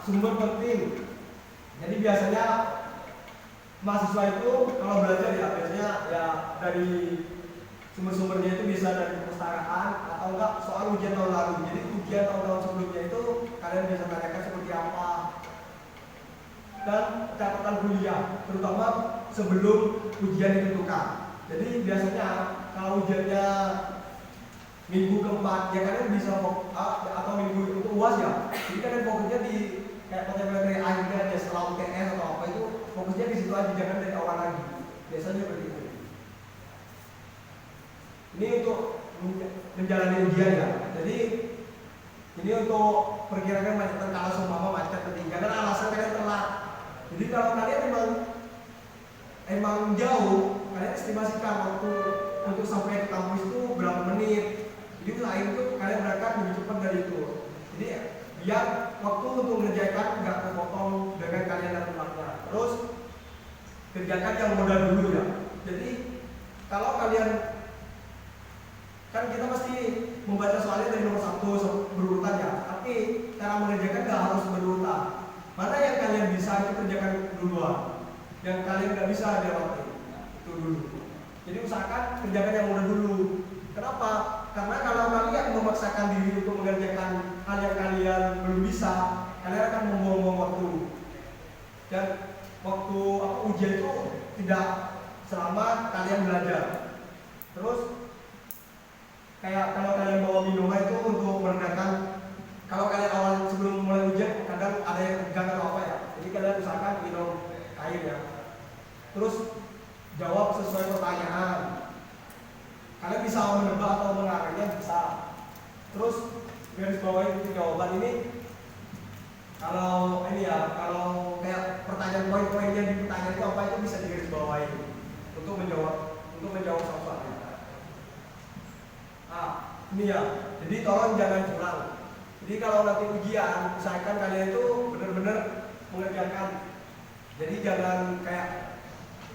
Sumber penting. Jadi biasanya mahasiswa itu kalau belajar ya biasanya ya dari sumber-sumbernya itu bisa dari perpustakaan atau enggak soal ujian tahun lalu. Jadi ujian tahun-tahun sebelumnya itu kalian bisa tanyakan seperti apa. Dan catatan kuliah, terutama sebelum ujian ditentukan. Jadi biasanya kalau ujiannya minggu keempat, ya kalian bisa atau minggu untuk UAS ya. Jadi kalian fokusnya di kayak materi akhirnya aja setelah UTS atau apa itu fokusnya di situ aja, jangan dari awal lagi. Biasanya seperti itu. Ini untuk menjalani ujian ya. Jadi ini untuk perkirakan macetan kalau seumpama macet penting. Karena alasan kalian telat. Jadi kalau kalian emang jauh, kalian estimasikan waktu untuk sampai ke kampus itu berapa menit. Jadi usahain itu kalian berangkat lebih cepat dari itu. Jadi biar waktu untuk mengerjakan nggak kepotong dengan kalian dan temannya. Terus kerjakan yang mudah dulu ya. Jadi kalau kalian kan kita pasti membaca soalnya dari nomor 1 berurutan ya. Tapi cara mengerjakan nggak harus berurutan. Mana yang kalian bisa itu kerjakan duluan. Yang kalian nggak bisa dilewati itu dulu. Jadi usahakan kerjakan yang mudah dulu. Kenapa? Karena kalau kalian memaksakan diri untuk mengerjakan hal yang kalian belum bisa, kalian akan membuang-buang waktu. Dan waktu ujian itu tidak selama kalian belajar. Terus kayak kalau kalian bawa minuman itu untuk merendahkan, kalau kalian awal sebelum mulai ujian kadang ada yang tegang atau apa ya, jadi kalian usahakan minum air ya. Terus jawab sesuai pertanyaan. Kalian bisa menebak atau mengarangnya bisa. Terus garis bawahi itu jawaban ini. Kalau ini ya, kalau kayak pertanyaan poin-poinnya di pertanyaan itu apa itu bisa digaris bawahi untuk menjawab soal-soalnya. Ini ya. Jadi tolong jangan curang. Jadi kalau nanti ujian, usahakan kalian itu benar-benar mengerjakan. Jadi jangan kayak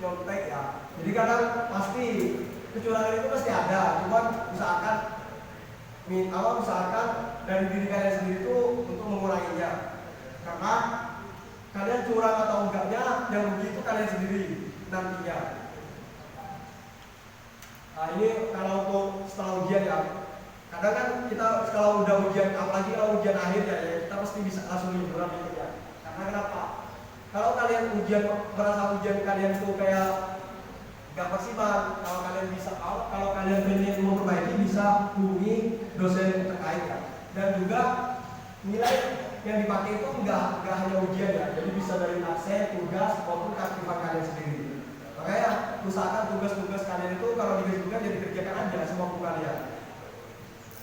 nyontek ya. Jadi kadang pasti kecurangan itu pasti ada, cuman usahakan dari diri kalian sendiri itu untuk menguranginya. Karena kalian curang atau enggaknya yang rugi itu kalian sendiri nantinya. Ini kalau untuk setelah ujian ya. Kadang kan kita kalau udah ujian, apalagi kalau ujian akhir ya kita pasti bisa langsung liburan gitu ya. Karena kenapa? Kalau kalian merasa ujian kalian tuh kayak gak maksimal, kalau kalian ingin memperbaiki bisa hubungi dosen terkait ya. Dan juga nilai yang dipakai itu enggak hanya ujian ya, jadi bisa dari absen, tugas maupun keaktifan kalian sendiri. Makanya usahakan tugas-tugas kalian itu kalau diberikan jadi kerjakan aja semampu kalian.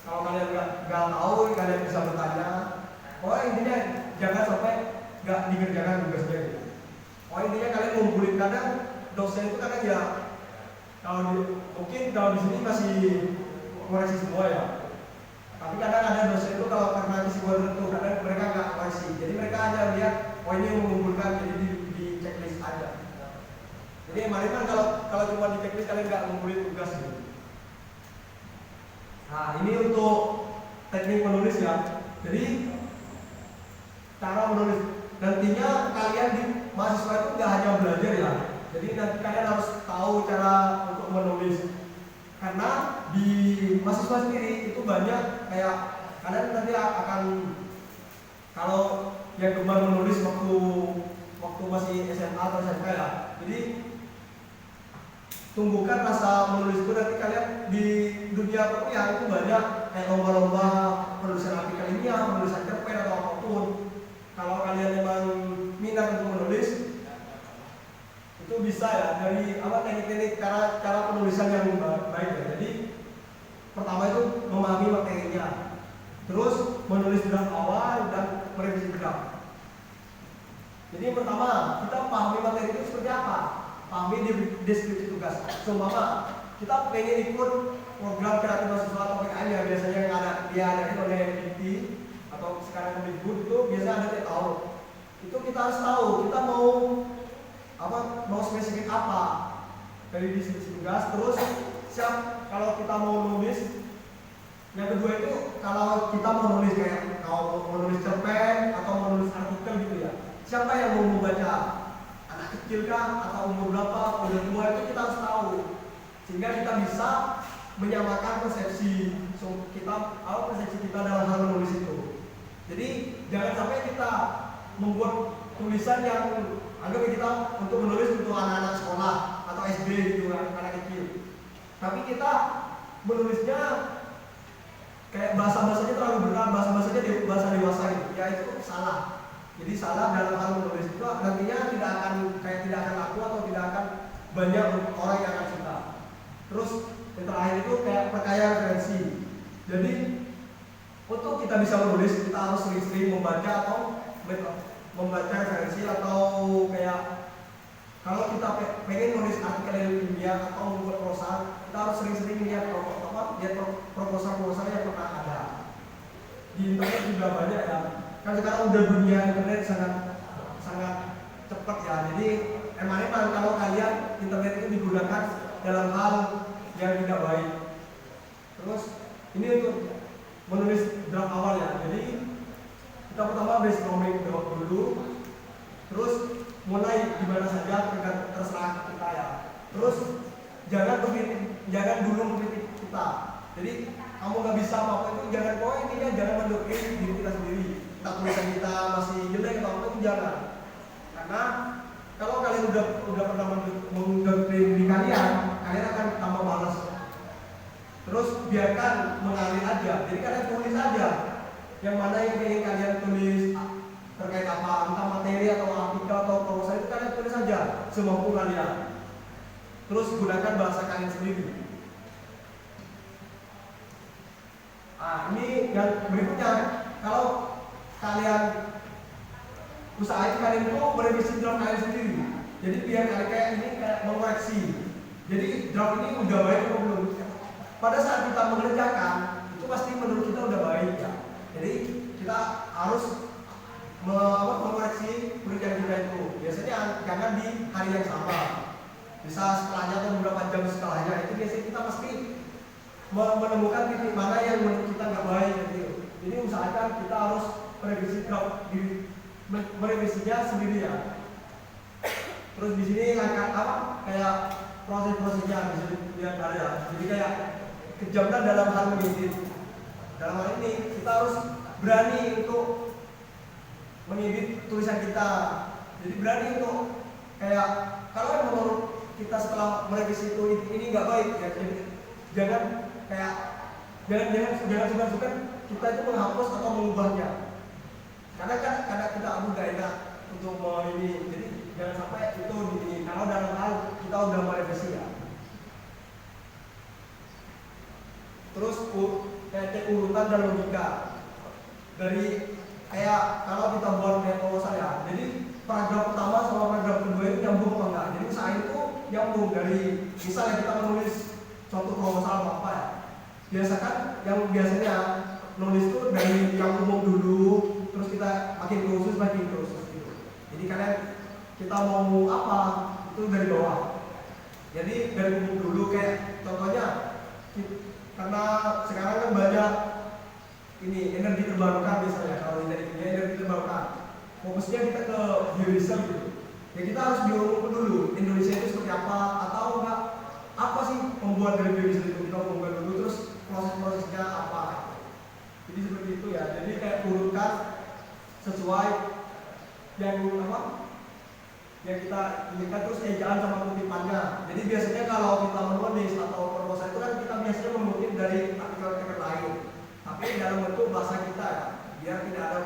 Kalau kalian nggak tahu, kalian bisa bertanya. Intinya jangan sampai nggak dikerjakan tugasnya. Intinya kalian ngumpulin, kadang dosen itu kadang ya mungkin kalau di sini masih koreksi semua ya. Tapi kadang ada dosen itu kalau karena kesibukan tertentu, kadang mereka nggak koreksi. Jadi mereka hanya lihat, ini mengumpulkan jadi di checklist aja. Jadi kemarin kan kalau cuma di checklist kalian nggak ngumpulin tugas gitu. Ini untuk teknik menulis ya. Jadi cara menulis nantinya kalian di mahasiswa itu nggak hanya belajar ya, jadi nanti kalian harus tahu cara untuk menulis, karena di mahasiswa sendiri itu banyak kayak kalian nanti akan, kalau yang gemar menulis waktu masih SMA atau SMP ya, jadi tumbuhkan rasa menulis itu. Nanti kalian di dunia perkuliahan itu banyak kayak lomba-lomba penulisan artikel ilmiah, penulisan cerpen atau apapun. Kalau kalian memang minat untuk menulis, itu bisa ya dari teknik-teknik cara penulisan yang baik ya. Jadi pertama itu memahami materinya, terus menulis draft awal dan merevisi draft. Jadi yang pertama kita pahami materi itu seperti apa, pahami deskripsi tugas. Seumpama kita pengen ikut program kreatif mahasiswa atau PKM ya, biasanya yang ada diadain oleh Dikti atau sekarang Kemdikbud, itu biasa ada tiap tahun. Itu kita harus tahu kita mau spesifik apa dari deskripsi tugas. Terus kalau kita mau nulis. Yang kedua itu kalau kita mau nulis kayak mau menulis cerpen atau menulis artikel gitu ya, siapa yang mau membaca, anak kecil kah atau umur berapa, udah tua, itu kita harus tahu sehingga kita bisa menyamakan persepsi persepsi kita dalam hal menulis itu. Jadi jangan sampai kita membuat tulisan yang anggap kita untuk menulis untuk anak-anak sekolah atau SD gitu kan, anak kecil, tapi kita menulisnya kayak bahasanya terlalu berat, bahasanya bahasa dewasa gitu, ya itu salah. Jadi salah dalam hal menulis itu nantinya tidak akan laku atau tidak akan banyak orang yang akan suka. Terus yang terakhir itu kayak perkaya referensi. Jadi untuk kita bisa menulis, kita harus sering-sering membaca atau membaca referensi, atau kayak kalau kita pengen nulis artikel ilmiah atau membuat prosa, kita harus sering-sering lihat proposal yang pernah ada di internet. Juga banyak ya, kan sekarang udah dunia internet sangat cepat ya. Jadi emang kalau kalian internet itu digunakan dalam hal yang tidak baik. Terus ini untuk menulis draft awal ya, jadi kita pertama brainstorming dulu, terus mulai gimana saja terserah kita ya. Terus jangan dulu mengkritik kita. Jadi kamu nggak bisa apa-apa itu jangan mendoktrin diri kita sendiri. Tulisan kita masih jelek atau apa itu jangan. Karena kalau kalian udah pernah mendoktrin diri kalian akan tambah malas. Terus biarkan mengalir aja. Jadi kalian tulis aja yang mana yang ingin kalian tulis terkait apa, entah materi atau artikel atau proposal, itu kalian tulis aja semampu kalian. Terus gunakan bahasa kalian sendiri. Ini yang berikutnya, kalau kalian usahain kalian itu merevisi draft kalian sendiri. Jadi biar kalian kayak mengoreksi. Jadi draft ini udah baik atau belum? Pada saat kita mengerjakan itu pasti menurut kita udah baik ya. Jadi kita harus mengoreksi pekerjaan kita itu. Biasanya jangan di hari yang sama, bisa setelahnya atau beberapa jam setelahnya. Itu biasanya kita pasti menemukan titik mana yang menurut kita nggak baik gitu. Jadi usahakan kita harus merevisinya sendiri ya. Terus di sini kayak proses-prosesnya bisa dilihat ada. Jadi kayak kejamnya dalam hal mengedit. Dalam hal ini kita harus berani untuk mengedit tulisan kita. Jadi berani untuk kayak kalau menurut kita setelah merevisi itu ini nggak baik ya, jangan suka-suka kita itu menghapus atau mengubahnya. Karena kita nggak enak untuk mau ini. Jadi jangan sampai itu kalau dalam hal kita udah merevisi ya. Terus cek urutan dan logika. Dari kayak kalau kita buat proposal ya, jadi paragraf pertama sama paragraf kedua itu nyambung apa enggak. Jadi usahain itu nyambung. Dari misalnya kita menulis suatu proposal apa ya, biasanya nulis itu dari yang umum dulu, terus kita makin khusus gitu. Jadi kita mau apa itu dari bawah. Jadi dari umum dulu, kayak contohnya karena sekarang kan banyak ini energi terbarukan, misalnya kalau energi terbarukan fokusnya kita ke research gitu. Ya kita harus diurungkan dulu Indonesia itu seperti apa, atau enggak apa sih pembuat dari research itu, kita umumkan dulu, terus proses-prosesnya apa. Jadi seperti itu ya. Jadi kayak urutkan sesuai yang apa yang kita inginkan, terus ejaan sama kutipannya. Jadi biasanya kalau kita menulis atau proposal itu kan kita biasanya mengutip dari artikel-artikel lain, tapi dalam bentuk bahasa kita ya, biar tidak ada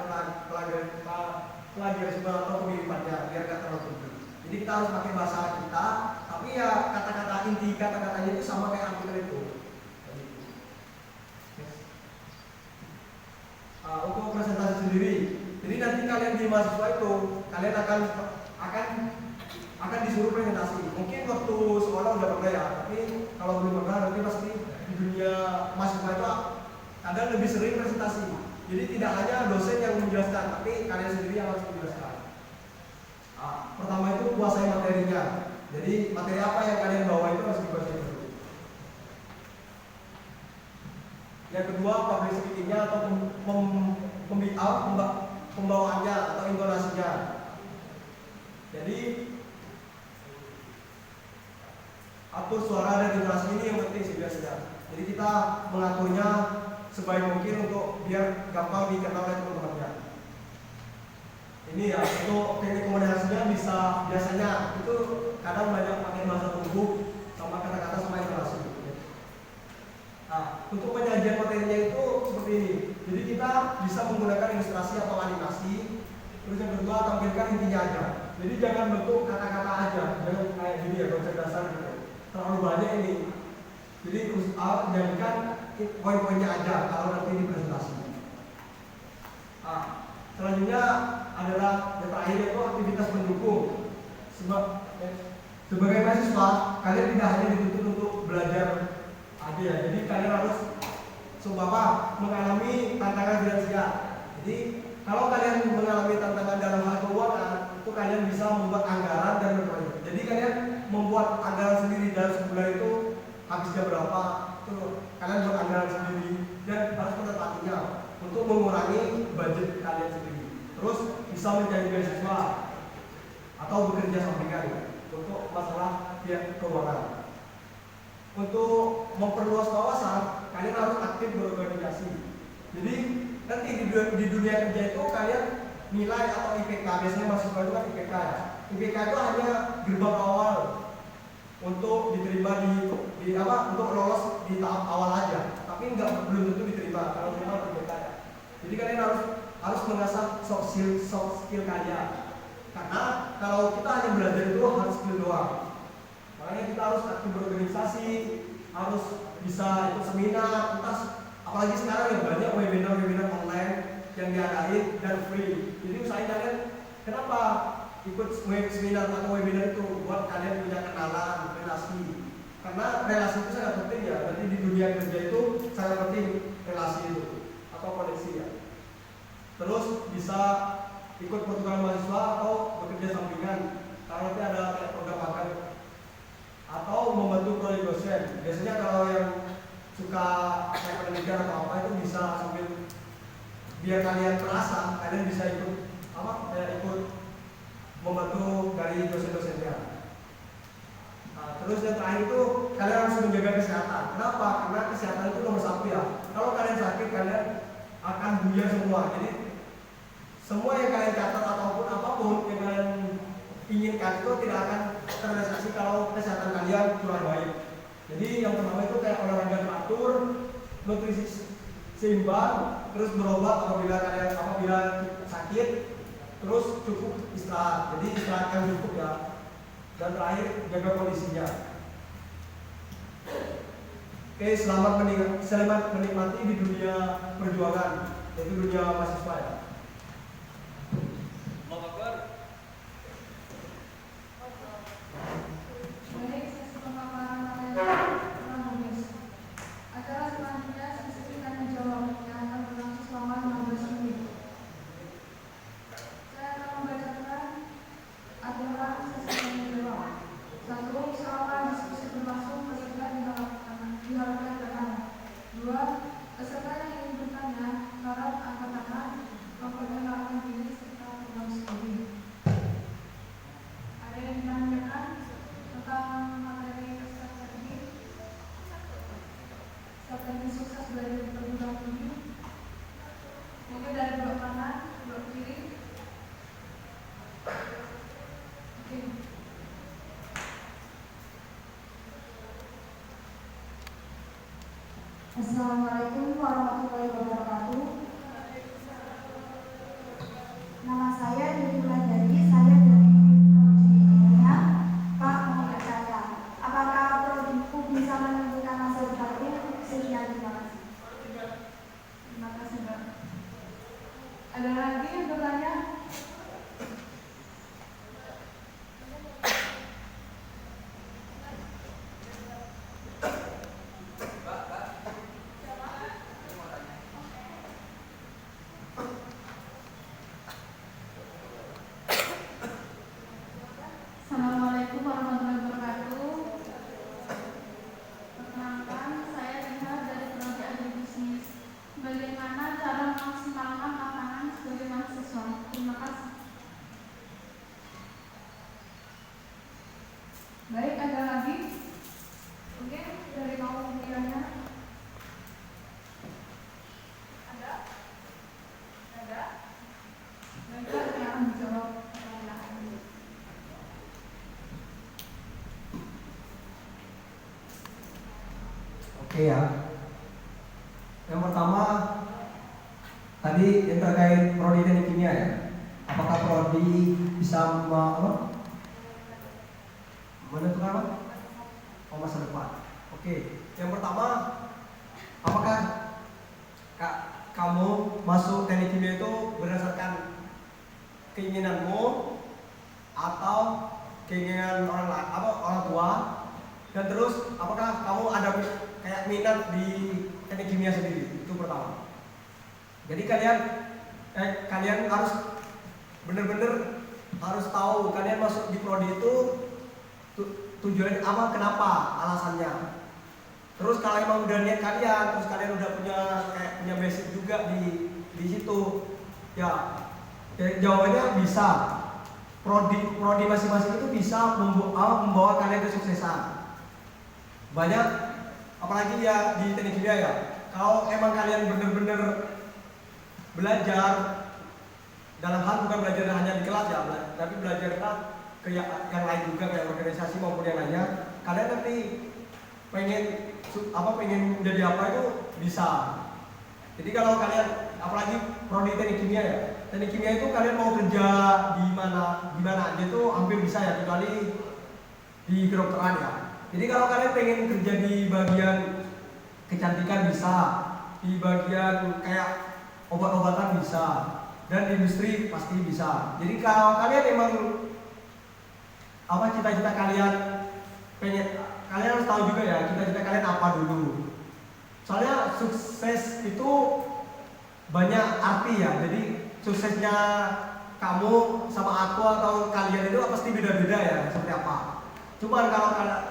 plagiarisme atau kemiripannya, biar nggak terlalu tinggi. Jadi kita harus pakai bahasa kita, tapi ya kata-kata inti kata-katanya itu sama kayak artikel itu. Untuk presentasi sendiri, jadi nanti kalian di mahasiswa itu kalian akan disuruh presentasi. Mungkin waktu sekolah udah pernah ya, tapi kalau belum pernah nanti pasti di dunia mahasiswa itu kadang lebih sering presentasi. Jadi tidak hanya dosen yang menjelaskan, tapi kalian sendiri yang harus menjelaskan. Pertama itu kuasai materinya. Jadi materi apa yang kalian bawa itu harus dikuasai dulu. Yang kedua, public speaking-nya atau pembawaannya atau intonasinya. Jadi atur suara dan intonasi ini yang penting sih biasanya. Jadi kita mengaturnya sebaik mungkin untuk biar gampang dikenal oleh teman-temannya. Ini ya, untuk teknik komunikasinya bisa biasanya itu kadang banyak pakai bahasa tubuh sama kata-kata sama intonasi. Nah, untuk penyajian materinya itu seperti ini. Jadi kita bisa menggunakan ilustrasi atau animasi. Terus yang kedua, tampilkan intinya aja. Jadi jangan bentuk kata-kata aja, jangan kayak gini ya, konsep dasar gitu. Terlalu banyak ini. Jadi jadikan poin-poinnya aja kalau nanti di presentasi. Selanjutnya adalah yang terakhir yaitu aktivitas pendukung. Sebagai mahasiswa, kalian tidak hanya dituntut untuk belajar aja ya. Jadi kalian harus seumpama mengalami tantangan finansial. Jadi kalau kalian mengalami tantangan dalam hal keuangan, itu kalian bisa membuat anggaran dan berproyek. Jadi kalian membuat anggaran sendiri dalam sebulan itu habisnya berapa, itu kalian buat anggaran sendiri dan harus menetapkannya untuk mengurangi budget kalian sendiri. Terus bisa mencari beasiswa atau bekerja sampingan untuk masalah pihak keuangan. Untuk memperluas wawasan, kalian harus aktif berorganisasi. Jadi nanti di dunia kerja itu kalian nilai atau IPK, biasanya mahasiswa itu kan IPK ya. IPK itu hanya gerbang awal untuk diterima untuk lolos di tahap awal aja, tapi belum tentu diterima kalau memang IPK ya. Jadi kalian harus mengasah soft skill kalian, karena kalau kita hanya belajar itu hard skill doang. Makanya kita harus aktif berorganisasi, harus bisa ikut seminar, apalagi sekarang ya banyak webinar online yang diadain dan free. Jadi usahain kalian kenapa ikut seminar atau webinar itu buat kalian punya kenalan, relasi. Karena relasi itu sangat penting ya. Nanti di dunia kerja itu sangat penting relasi itu atau koneksi ya. Terus bisa ikut pertukaran mahasiswa atau bekerja sampingan. Kalau nanti ada kayak program magang atau membantu proyek dosen. Biasanya kalau yang suka kayak penelitian atau apa itu bisa sambil biar kalian merasa kalian bisa ikut membantu dari dosen-dosennya. Terus yang terakhir itu kalian harus menjaga kesehatan. Kenapa? Karena kesehatan itu nomor satu ya. Kalau kalian sakit kalian akan buyar semua. Jadi semua yang kalian catat ataupun apapun yang kalian inginkan itu tidak akan terrealisasi kalau kesehatan kalian kurang baik. Jadi yang pertama itu kayak olahraga teratur, nutrisi seimbang, terus berobat apabila sakit, terus cukup istirahat. Jadi istirahat yang cukup ya. Dan terakhir jaga kondisinya. Oke, selamat menikmati di dunia perjuangan, yaitu dunia mahasiswa ya. Acara selanjutnya sesi tanya jawab yang akan berlangsung selama 15 menit. Saya akan membacakan aturan sesi tanya jawab. 1. Selama diskusi berlangsung, peserta diharapkan tenang. 2. Peserta yang ingin bertanya harap angkat tangan. potensi sukses belajar di perguruan tinggi. Mungkin dari blok kanan, blok kiri. Oke. Assalamualaikum warahmatullahi wabarakatuh. Nama saya Yudi Wulandari, saya dari Prodi Kimia. Pak, mau bertanya, apakah prodiku bisa menentukan masa depanku? Sekian, terima kasih. Terima kasih, Mbak. Ada lagi yang bertanya? Assalamualaikum warahmatullahi wabarakatuh. Perkenalkan, saya Rina dari Prodi Agribisnis. Bagaimana cara memaksimalkan makanan sebagai mahasiswa? Terima kasih. Baik, ada lagi? Oke, dari kaum pemilihannya. Ada? Ada? Baiklah, saya akan menjawab pertanyaan ini. Oke ya. Yang pertama tadi yang terkait prodi teknik kimia ya. Apakah prodi bisa menentukan apa? Oh, masa depan. Oke. Yang pertama, apakah kamu masuk teknik kimia itu berdasarkan keinginanmu atau keinginan orang tua? Dan terus apakah kamu ada kayak minat di teknik kimia sendiri? Itu pertama. Jadi kalian harus benar-benar harus tahu kalian masuk di prodi itu tujuannya apa, kenapa, alasannya. Terus kalau emang udah niat kalian, terus kalian udah punya basic juga di situ, ya jawabannya bisa. Prodi masing-masing itu bisa membawa kalian kesuksesan. Banyak, apalagi ya di teknik kimia ya. Kalau emang kalian benar-benar belajar dalam hal bukan belajar hanya di kelas ya, tapi belajar ke yang lain juga kayak organisasi maupun yang lainnya. Kalian nanti pengen jadi apa itu bisa. Jadi kalau kalian apalagi prodi teknik kimia ya, teknik kimia itu kalian mau kerja di mana aja itu hampir bisa ya, kecuali di kedokteran ya. Jadi kalau kalian pengen kerja di bagian kecantikan bisa, di bagian kayak obat-obatan bisa, dan di industri pasti bisa. Jadi kalau kalian emang cita-cita kalian kalian harus tahu juga ya cita-cita kalian apa dulu. Soalnya sukses itu banyak arti ya. Jadi suksesnya kamu sama aku atau kalian itu pasti beda-beda ya seperti apa. Cuman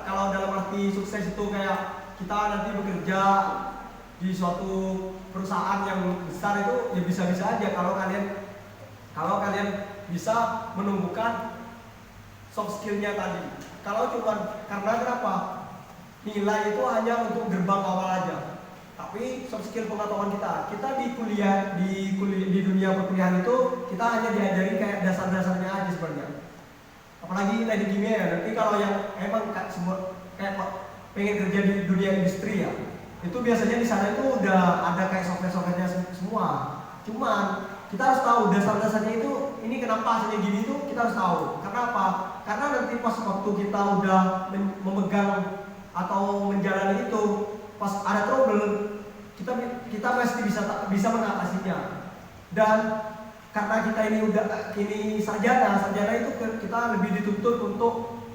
kalau dalam arti sukses itu kayak kita nanti bekerja di suatu perusahaan yang besar itu ya bisa-bisa aja kalau kalian bisa menumbuhkan soft skillnya tadi. Kalau cuman karena kenapa? Nilai itu hanya untuk gerbang awal aja. Tapi soft skill pengetahuan kita di dunia perkuliahan itu kita hanya diajari kayak dasar-dasarnya aja sebenarnya. Apalagi teknik kimia ya, nanti kalau yang emang kayak pengen kerja di dunia industri ya, itu biasanya di sana itu udah ada kayak software-softwarenya semua. Cuman kita harus tahu dasar-dasarnya itu ini kenapa hasilnya gini itu kita harus tahu. Karena apa? Karena nanti pas waktu kita udah memegang atau menjalani itu, pas ada trouble kita pasti bisa mengatasinya. Dan karena kita ini sarjana itu kita lebih dituntut untuk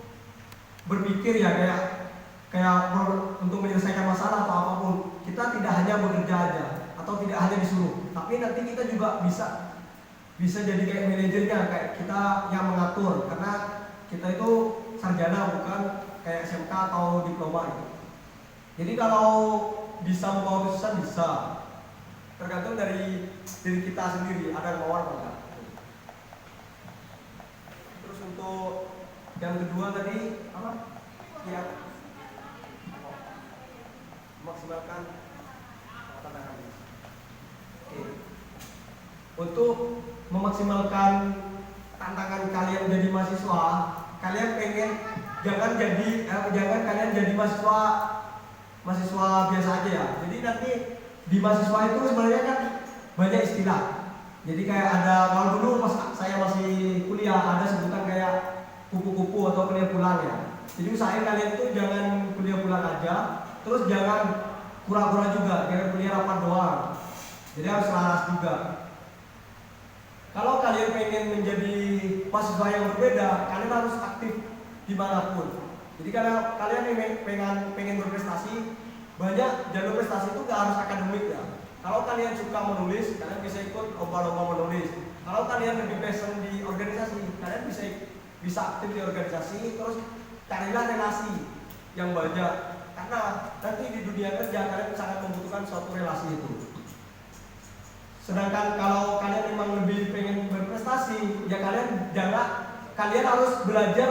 berpikir ya kayak untuk menyelesaikan masalah atau apapun. Kita tidak hanya bekerja aja atau tidak hanya disuruh, tapi nanti kita juga bisa jadi kayak manajernya, kayak kita yang mengatur, karena kita itu sarjana bukan kayak SMK atau diploma gitu. Jadi kalau bisa membawa kesuksesan bisa, tergantung dari diri kita sendiri ada kemauan apa enggak. Terus untuk yang kedua tadi apa? Ya, maksimalkan tantangannya. Oke. Untuk memaksimalkan tantangan kalian jadi mahasiswa, kalian pengen jangan kalian jadi mahasiswa biasa aja ya. Jadi nanti di mahasiswa itu sebenarnya kan banyak istilah. Jadi kayak ada, kalau dulu pas saya masih kuliah ada sebutan kayak kupu-kupu atau kuliah pulang ya. Jadi usahain kalian tuh jangan kuliah pulang aja, terus jangan kura-kura juga, jangan kuliah rapat doang. Jadi harus laras juga. Kalau kalian pengen menjadi mahasiswa yang berbeda, kalian harus aktif dimanapun. Jadi kalau kalian pengen berprestasi, banyak jalur prestasi itu gak harus akademik ya. Kalau kalian suka menulis, kalian bisa ikut lomba-lomba menulis. Kalau kalian lebih passion di organisasi, kalian bisa aktif di organisasi, terus carilah relasi yang banyak. Karena nanti di dunia kerja kalian sangat membutuhkan suatu relasi itu. Sedangkan kalau kalian memang lebih pengen berprestasi, ya kalian harus belajar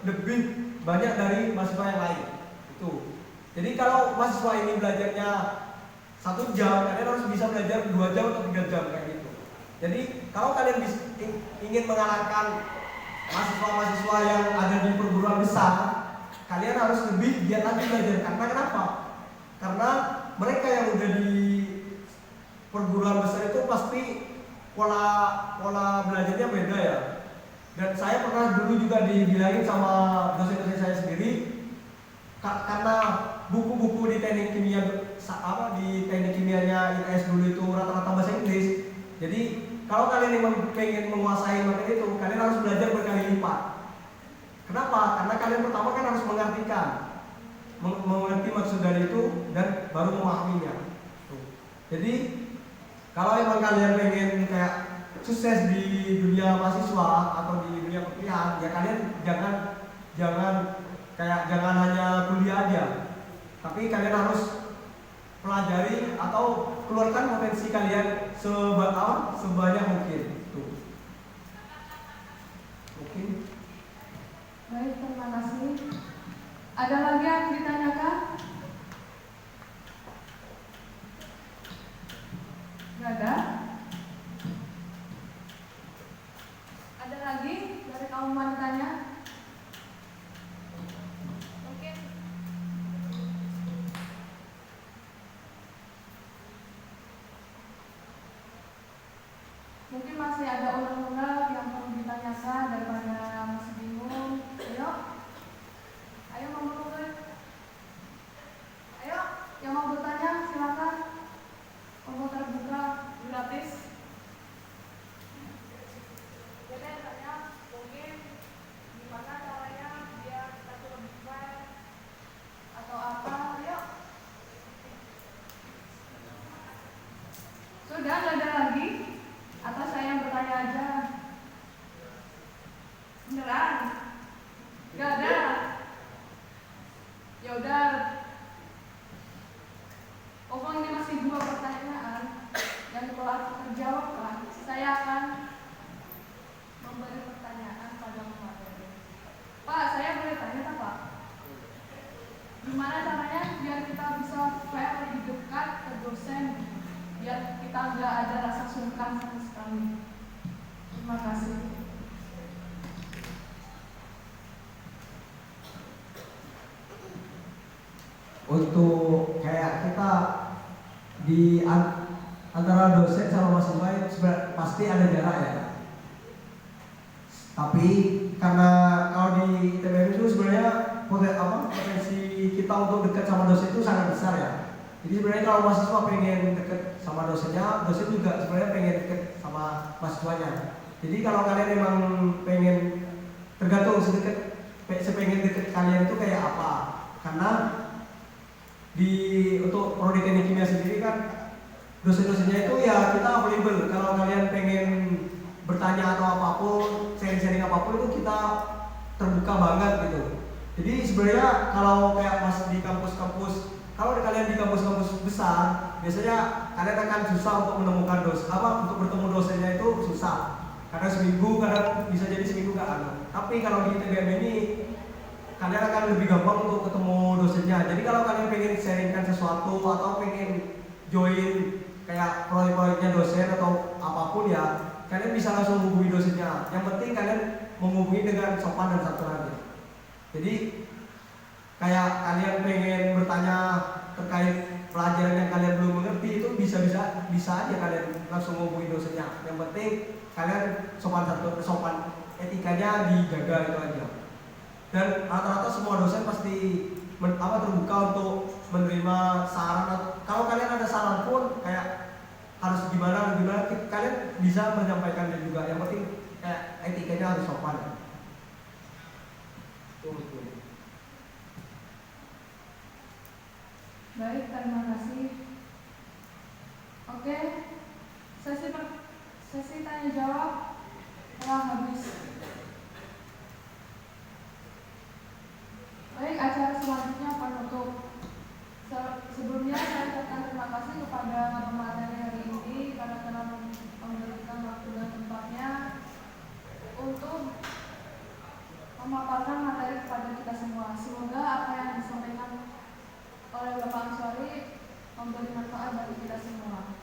lebih banyak dari mahasiswa yang lain. Itu. Jadi kalau mahasiswa ini belajarnya 1 jam, kalian harus bisa belajar 2 jam atau 3 jam kayak gitu. Jadi kalau kalian ingin mengalahkan mahasiswa-mahasiswa yang ada di perguruan besar, kalian harus lebih giat lagi belajar. Karena kenapa? Karena mereka yang udah di perguruan besar itu pasti pola belajarnya beda ya. Dan saya pernah dulu juga dibilangin sama dosen-dosen saya sendiri, karena buku-buku di teknik kimianya ITS dulu itu rata-rata bahasa Inggris. Jadi kalau kalian memang pengen menguasai materi itu, kalian harus belajar berkali lipat. Kenapa? Karena kalian pertama kan harus mengerti maksud dari itu dan baru memahaminya. Jadi kalau emang kalian pengen kayak sukses di dunia mahasiswa atau di dunia perkuliahan, ya kalian jangan hanya kuliah aja, tapi kalian harus pelajari atau keluarkan potensi kalian sebanyak mungkin. Tuh. Mungkin. Baik, terima kasih. Ada lagi yang ditanyakan? Nggak ada? Ada lagi dari kaum wanitanya? Mungkin masih ada unek-unek yang perlu ditanyakan daripada masih bingung. Ayo ngomong-ngomong. Ayo, yang mau bertanya silakan. Omong terbuka, gratis. Jadi tanya mungkin gimana caranya biar kita lebih baik atau apa? Ayo. Sudah, nggak ada lagi? Atau saya yang bertanya aja? Beneran? Gak ada? Ya udah. Pokoknya ini masih 2 pertanyaan yang telah terjawab kan. Saya akan memberi pertanyaan pada materi. Pak, saya boleh tanya tak Pak? Gimana caranya biar kita bisa fair lebih dekat ke dosen? Biar kita nggak ada rasa sungkan sama sekali. Terima kasih. Untuk kayak kita di antara dosen sama mahasiswa pasti ada jarak ya. Tapi karena kalau di TBM itu sebenarnya potensi kita untuk dekat sama dosen itu sangat besar ya. Jadi sebenarnya kalau mahasiswa pengen dekat sama dosennya, dosen juga sebenarnya pengen dekat sama mahasiswanya. Jadi kalau kalian memang pengen, tergantung sepengen deket kalian itu kayak apa. Karena untuk prodi teknik kimia sendiri kan dosen-dosennya itu ya kita available. Kalau kalian pengen bertanya atau apapun, sharing-sharing apapun itu kita terbuka banget gitu. Jadi sebenarnya kalau kayak masih di kampus-kampus, kalau kalian di kampus-kampus besar, biasanya kalian akan susah untuk menemukan untuk bertemu dosennya itu susah. Karena seminggu, kadang bisa jadi seminggu nggak ada. Tapi kalau di TBM ini, kalian akan lebih gampang untuk ketemu dosennya. Jadi kalau kalian pengen sharingkan sesuatu atau pengen join kayak proyek-proyeknya dosen atau apapun ya, kalian bisa langsung hubungi dosennya. Yang penting kalian menghubungi dengan sopan dan santun aja. Jadi kayak kalian pengen bertanya terkait pelajaran yang kalian belum mengerti, itu bisa aja kalian langsung menghubungi dosennya. Yang penting kalian sopan santun, sopan etikanya dijaga, itu aja. Dan rata-rata semua dosen pasti terbuka untuk menerima saran. Kalau kalian ada saran pun kayak harus gimana, kalian bisa menyampaikannya juga. Yang penting kayak etikanya harus sopan. Betul. Baik, terima kasih. Oke, sesi tanya jawab telah habis. Baik, acara selanjutnya penutup. Sebelumnya saya ucapkan terima kasih kepada pemateri hari ini karena telah memberikan waktu dan tempatnya untuk memaparkan materi kepada kita semua. Semoga apa yang disampaikan oleh Bapak Ansori memberi manfaat bagi kita semua.